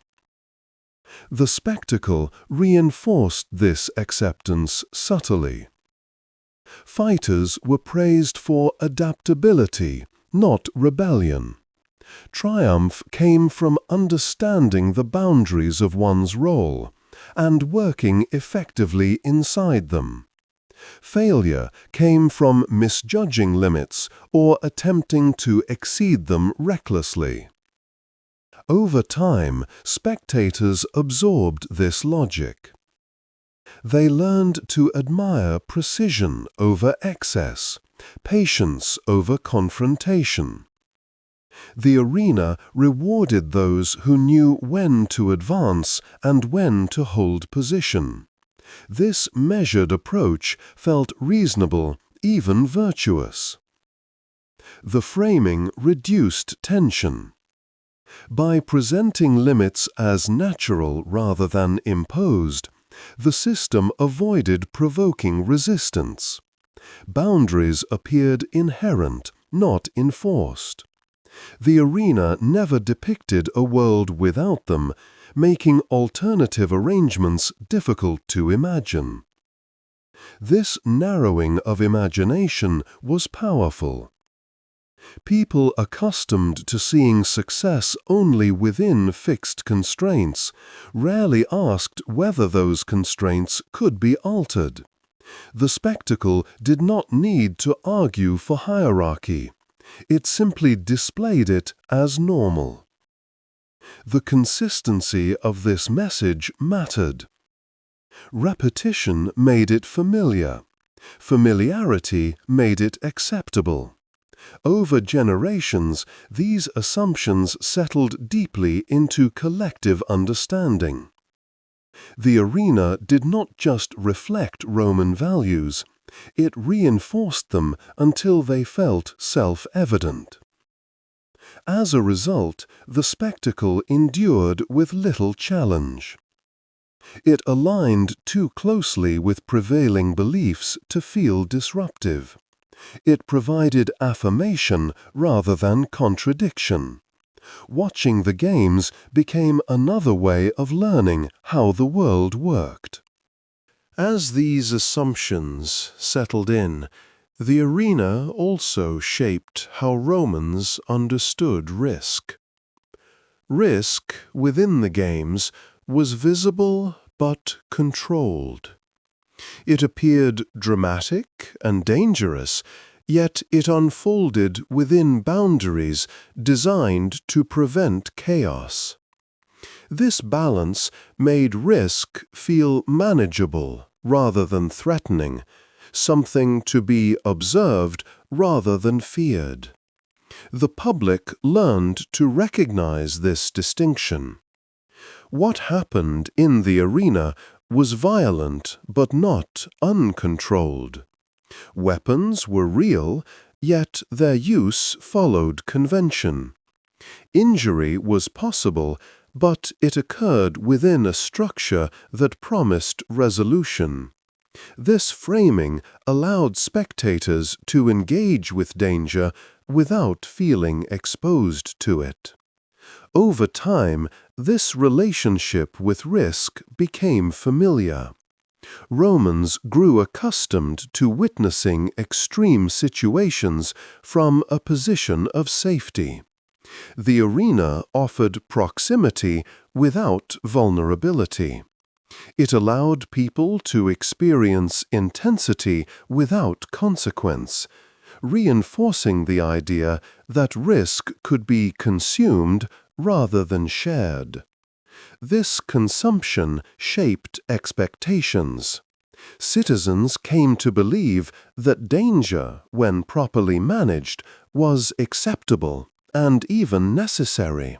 The spectacle reinforced this acceptance subtly. Fighters were praised for adaptability, not rebellion. Triumph came from understanding the boundaries of one's role and working effectively inside them. Failure came from misjudging limits or attempting to exceed them recklessly. Over time, spectators absorbed this logic. They learned to admire precision over excess, patience over confrontation. The arena rewarded those who knew when to advance and when to hold position. This measured approach felt reasonable, even virtuous. The framing reduced tension. By presenting limits as natural rather than imposed, the system avoided provoking resistance. Boundaries appeared inherent, not enforced. The arena never depicted a world without them, making alternative arrangements difficult to imagine. This narrowing of imagination was powerful. People accustomed to seeing success only within fixed constraints rarely asked whether those constraints could be altered. The spectacle did not need to argue for hierarchy. It simply displayed it as normal. The consistency of this message mattered. Repetition made it familiar. Familiarity made it acceptable. Over generations, these assumptions settled deeply into collective understanding. The arena did not just reflect Roman values, it reinforced them until they felt self-evident. As a result, the spectacle endured with little challenge. It aligned too closely with prevailing beliefs to feel disruptive. It provided affirmation rather than contradiction. Watching the games became another way of learning how the world worked. As these assumptions settled in, the arena also shaped how Romans understood risk. Risk within the games was visible but controlled. It appeared dramatic and dangerous, yet it unfolded within boundaries designed to prevent chaos. This balance made risk feel manageable rather than threatening, something to be observed rather than feared. The public learned to recognize this distinction. What happened in the arena was violent but not uncontrolled. Weapons were real, yet their use followed convention. Injury was possible, but it occurred within a structure that promised resolution. This framing allowed spectators to engage with danger without feeling exposed to it. Over time, this relationship with risk became familiar. Romans grew accustomed to witnessing extreme situations from a position of safety. The arena offered proximity without vulnerability. It allowed people to experience intensity without consequence, reinforcing the idea that risk could be consumed rather than shared. This consumption shaped expectations. Citizens came to believe that danger, when properly managed, was acceptable and even necessary.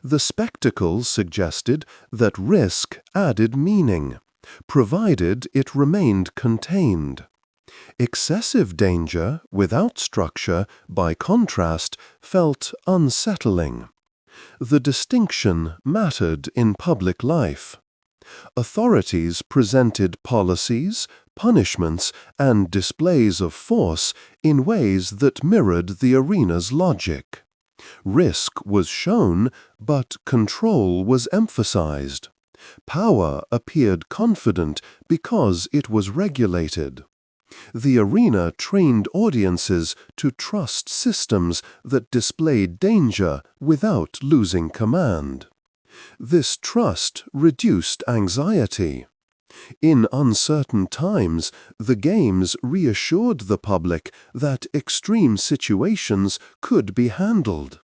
The spectacle suggested that risk added meaning, provided it remained contained. Excessive danger, without structure, by contrast, felt unsettling. The distinction mattered in public life. Authorities presented policies, punishments, and displays of force in ways that mirrored the arena's logic. Risk was shown, but control was emphasized. Power appeared confident because it was regulated. The arena trained audiences to trust systems that displayed danger without losing command. This trust reduced anxiety. In uncertain times, the games reassured the public that extreme situations could be handled,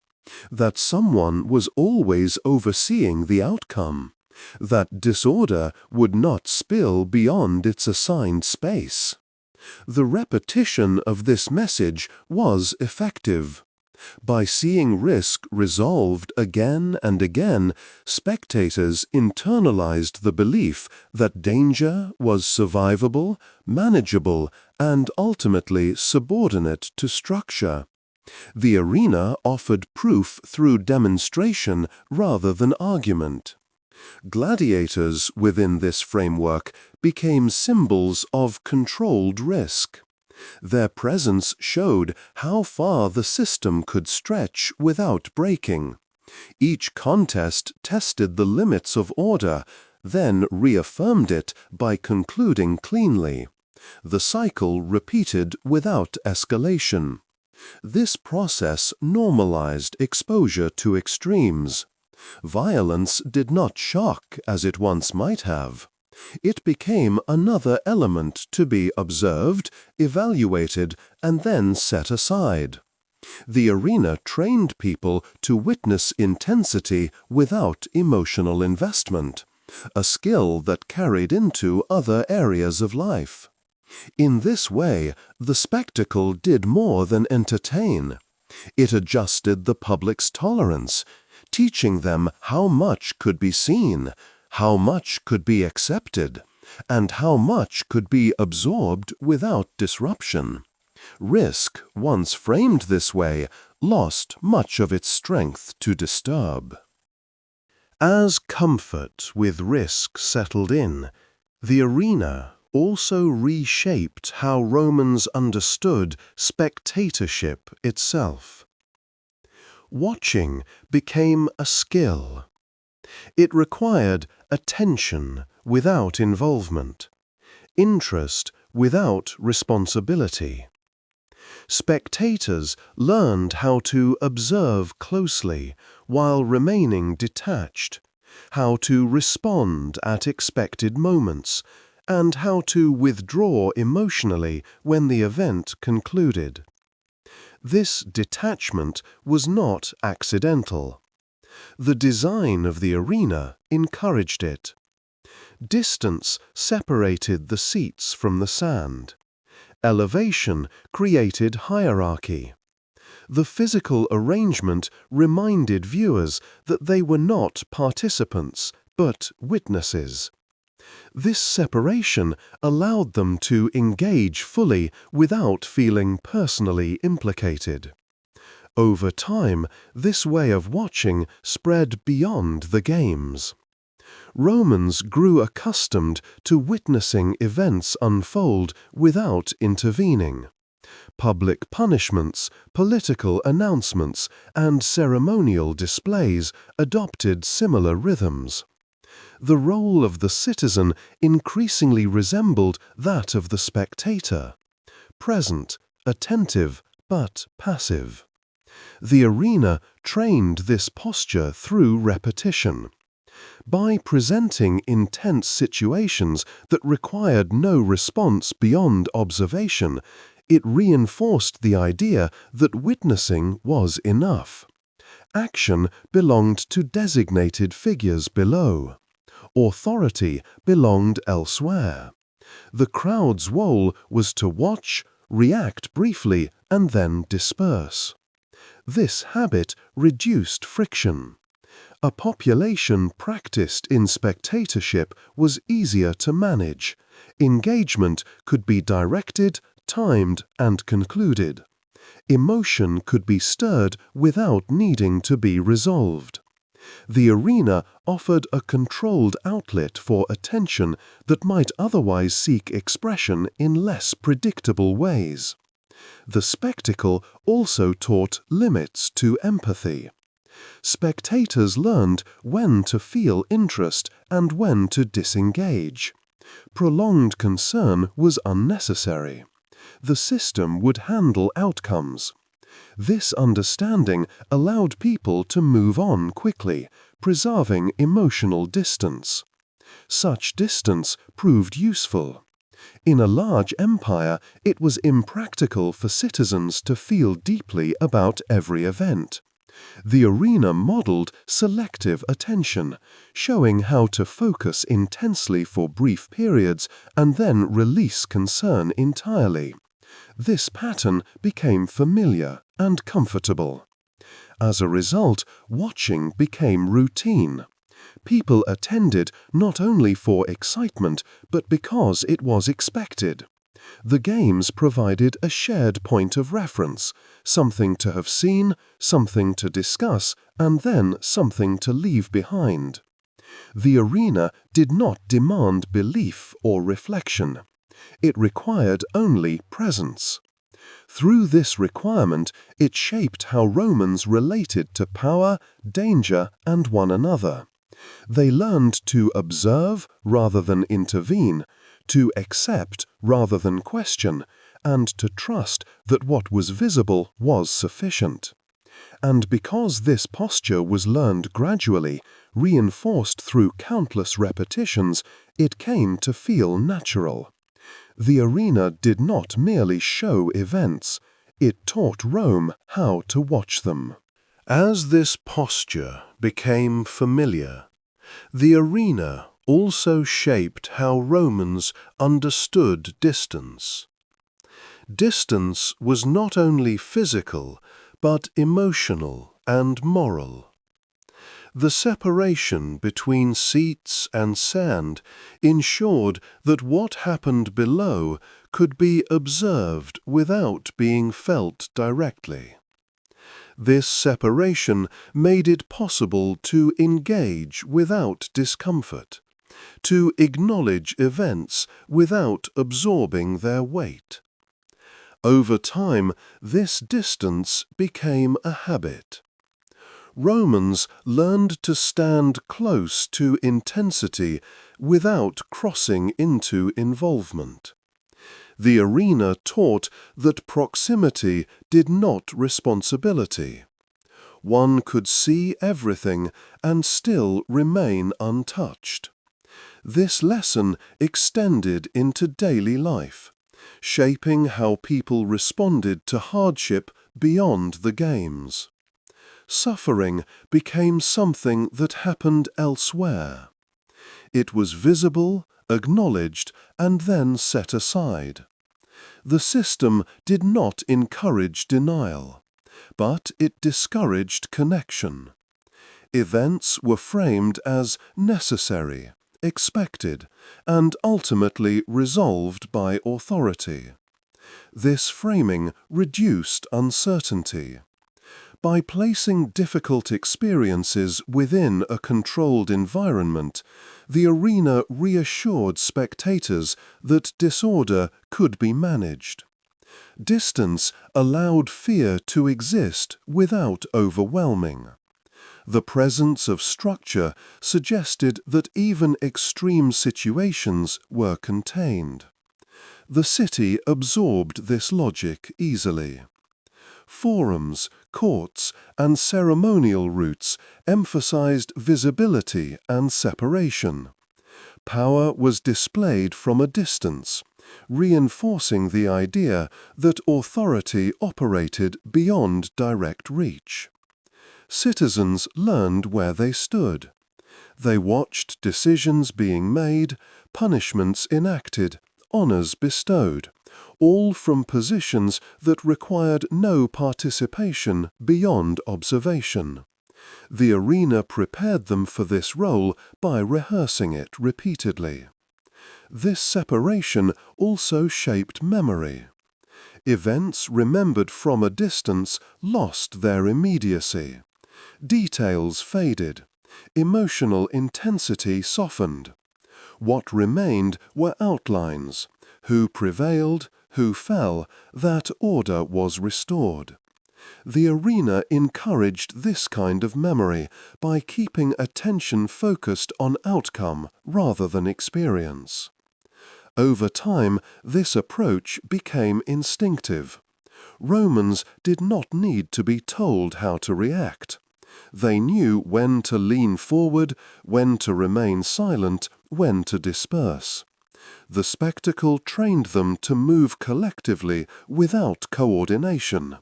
that someone was always overseeing the outcome, that disorder would not spill beyond its assigned space. The repetition of this message was effective. By seeing risk resolved again and again, spectators internalized the belief that danger was survivable, manageable, and ultimately subordinate to structure. The arena offered proof through demonstration rather than argument. Gladiators within this framework became symbols of controlled risk. Their presence showed how far the system could stretch without breaking. Each contest tested the limits of order, then reaffirmed it by concluding cleanly. The cycle repeated without escalation. This process normalized exposure to extremes. Violence did not shock as it once might have. It became another element to be observed, evaluated, and then set aside. The arena trained people to witness intensity without emotional investment, a skill that carried into other areas of life. In this way, the spectacle did more than entertain. It adjusted the public's tolerance, teaching them how much could be seen, how much could be accepted, and how much could be absorbed without disruption. Risk, once framed this way, lost much of its strength to disturb. As comfort with risk settled in, the arena also reshaped how Romans understood spectatorship itself. Watching became a skill. It required attention without involvement, interest without responsibility. Spectators learned how to observe closely while remaining detached, how to respond at expected moments, and how to withdraw emotionally when the event concluded. This detachment was not accidental. The design of the arena encouraged it. Distance separated the seats from the sand. Elevation created hierarchy. The physical arrangement reminded viewers that they were not participants, but witnesses. This separation allowed them to engage fully without feeling personally implicated. Over time, this way of watching spread beyond the games. Romans grew accustomed to witnessing events unfold without intervening. Public punishments, political announcements, and ceremonial displays adopted similar rhythms. The role of the citizen increasingly resembled that of the spectator, present, attentive, but passive. The arena trained this posture through repetition. By presenting intense situations that required no response beyond observation, it reinforced the idea that witnessing was enough. Action belonged to designated figures below. Authority belonged elsewhere. The crowd's role was to watch, react briefly, and then disperse. This habit reduced friction. A population practiced in spectatorship was easier to manage. Engagement could be directed, timed, and concluded. Emotion could be stirred without needing to be resolved. The arena offered a controlled outlet for attention that might otherwise seek expression in less predictable ways. The spectacle also taught limits to empathy. Spectators learned when to feel interest and when to disengage. Prolonged concern was unnecessary. The system would handle outcomes. This understanding allowed people to move on quickly, preserving emotional distance. Such distance proved useful. In a large empire, it was impractical for citizens to feel deeply about every event. The arena modeled selective attention, showing how to focus intensely for brief periods and then release concern entirely. This pattern became familiar and comfortable. As a result, watching became routine. People attended not only for excitement, but because it was expected. The games provided a shared point of reference, something to have seen, something to discuss, and then something to leave behind. The arena did not demand belief or reflection. It required only presence. Through this requirement, it shaped how Romans related to power, danger, and one another. They learned to observe rather than intervene, to accept rather than question, and to trust that what was visible was sufficient. And because this posture was learned gradually, reinforced through countless repetitions, it came to feel natural. The arena did not merely show events, it taught Rome how to watch them. As this posture became familiar, the arena also shaped how Romans understood distance. Distance was not only physical, but emotional and moral. The separation between seats and sand ensured that what happened below could be observed without being felt directly. This separation made it possible to engage without discomfort. to acknowledge events without absorbing their weight. Over time, this distance became a habit. Romans learned to stand close to intensity without crossing into involvement. The arena taught that proximity did not responsibility. One could see everything and still remain untouched. This lesson extended into daily life, shaping how people responded to hardship beyond the games. Suffering became something that happened elsewhere. It was visible, acknowledged, and then set aside. The system did not encourage denial, but it discouraged connection. Events were framed as necessary, expected, and ultimately resolved by authority. This framing reduced uncertainty. By placing difficult experiences within a controlled environment, the arena reassured spectators that disorder could be managed. Distance allowed fear to exist without overwhelming. The presence of structure suggested that even extreme situations were contained. The city absorbed this logic easily. Forums, courts, and ceremonial routes emphasized visibility and separation. Power was displayed from a distance, reinforcing the idea that authority operated beyond direct reach. Citizens learned where they stood. They watched decisions being made, punishments enacted, honors bestowed, all from positions that required no participation beyond observation. The arena prepared them for this role by rehearsing it repeatedly. This separation also shaped memory. Events remembered from a distance lost their immediacy. Details faded. Emotional intensity softened. What remained were outlines. Who prevailed, who fell, that order was restored. The arena encouraged this kind of memory by keeping attention focused on outcome rather than experience. Over time, this approach became instinctive. Romans did not need to be told how to react. They knew when to lean forward, when to remain silent, when to disperse. The spectacle trained them to move collectively without coordination,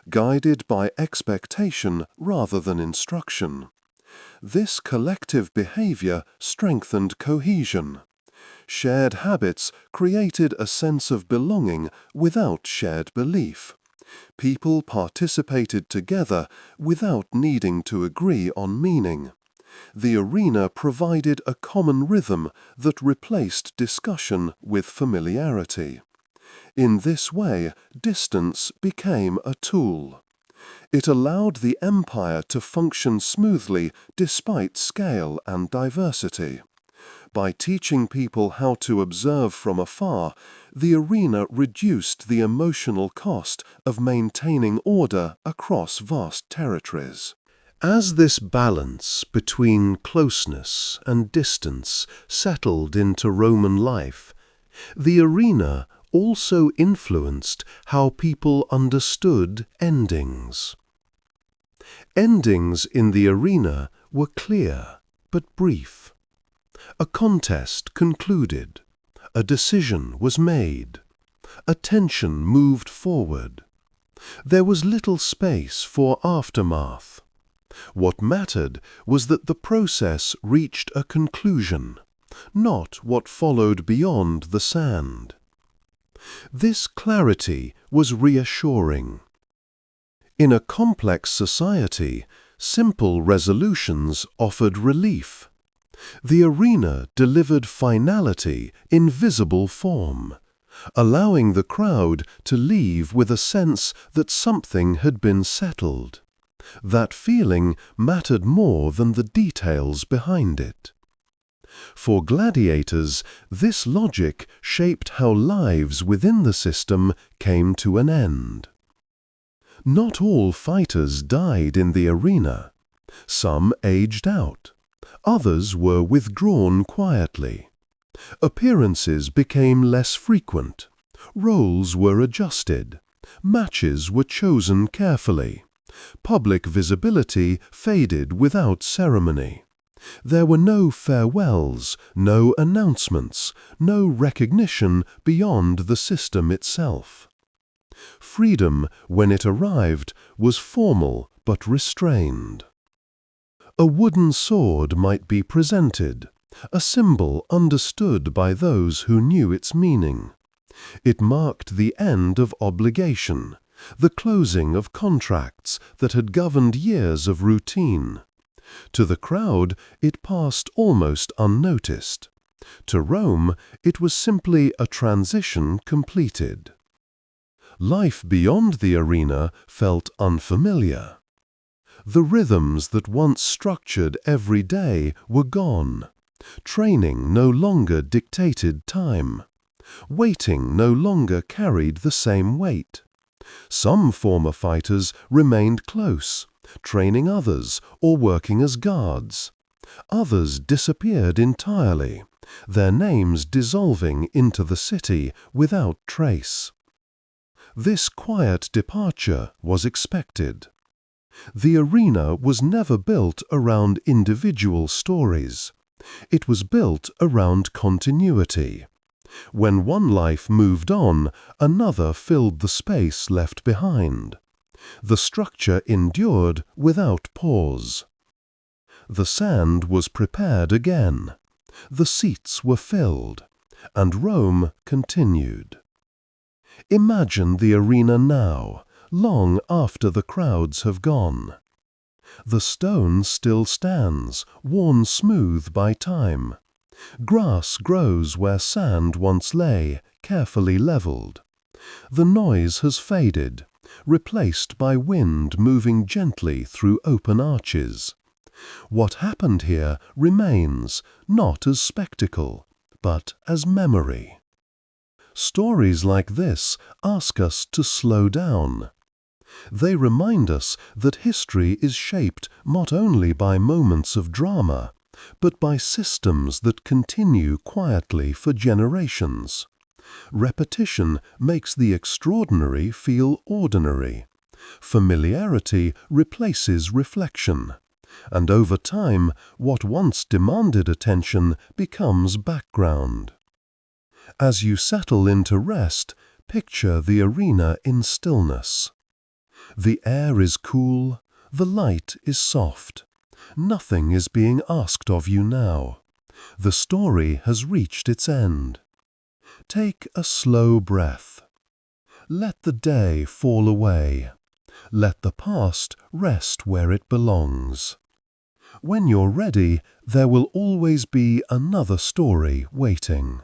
guided by expectation rather than instruction. This collective behavior strengthened cohesion. Shared habits created a sense of belonging without shared belief. People participated together without needing to agree on meaning. The arena provided a common rhythm that replaced discussion with familiarity. In this way, distance became a tool. It allowed the empire to function smoothly despite scale and diversity. By teaching people how to observe from afar, the arena reduced the emotional cost of maintaining order across vast territories. As this balance between closeness and distance settled into Roman life, the arena also influenced how people understood endings. Endings in the arena were clear but brief. A contest concluded. A decision was made. Attention moved forward. There was little space for aftermath. What mattered was that the process reached a conclusion, not what followed beyond the sand. This clarity was reassuring. In a complex society, simple resolutions offered relief. The arena delivered finality in visible form, allowing the crowd to leave with a sense that something had been settled. That feeling mattered more than the details behind it. For gladiators, this logic shaped how lives within the system came to an end. Not all fighters died in the arena. Some aged out. Others were withdrawn quietly. Appearances became less frequent. Roles were adjusted. Matches were chosen carefully. Public visibility faded without ceremony. There were no farewells, no announcements, no recognition beyond the system itself. Freedom, when it arrived, was formal but restrained. A wooden sword might be presented, a symbol understood by those who knew its meaning. It marked the end of obligation, the closing of contracts that had governed years of routine. To the crowd, it passed almost unnoticed. To Rome, it was simply a transition completed. Life beyond the arena felt unfamiliar. The rhythms that once structured every day were gone. Training no longer dictated time. Waiting no longer carried the same weight. Some former fighters remained close, training others or working as guards. Others disappeared entirely, their names dissolving into the city without trace. This quiet departure was expected. The arena was never built around individual stories. It was built around continuity. When one life moved on, another filled the space left behind. The structure endured without pause. The sand was prepared again. The seats were filled, and Rome continued. Imagine the arena now, long after the crowds have gone. The stone still stands, worn smooth by time. Grass grows where sand once lay, carefully leveled. The noise has faded, replaced by wind moving gently through open arches. What happened here remains, not as spectacle, but as memory. Stories like this ask us to slow down. They remind us that history is shaped not only by moments of drama, but by systems that continue quietly for generations. Repetition makes the extraordinary feel ordinary. Familiarity replaces reflection. And over time, what once demanded attention becomes background. As you settle into rest, picture the arena in stillness. The air is cool, the light is soft. Nothing is being asked of you now. The story has reached its end. Take a slow breath. Let the day fall away. Let the past rest where it belongs. When you're ready, there will always be another story waiting.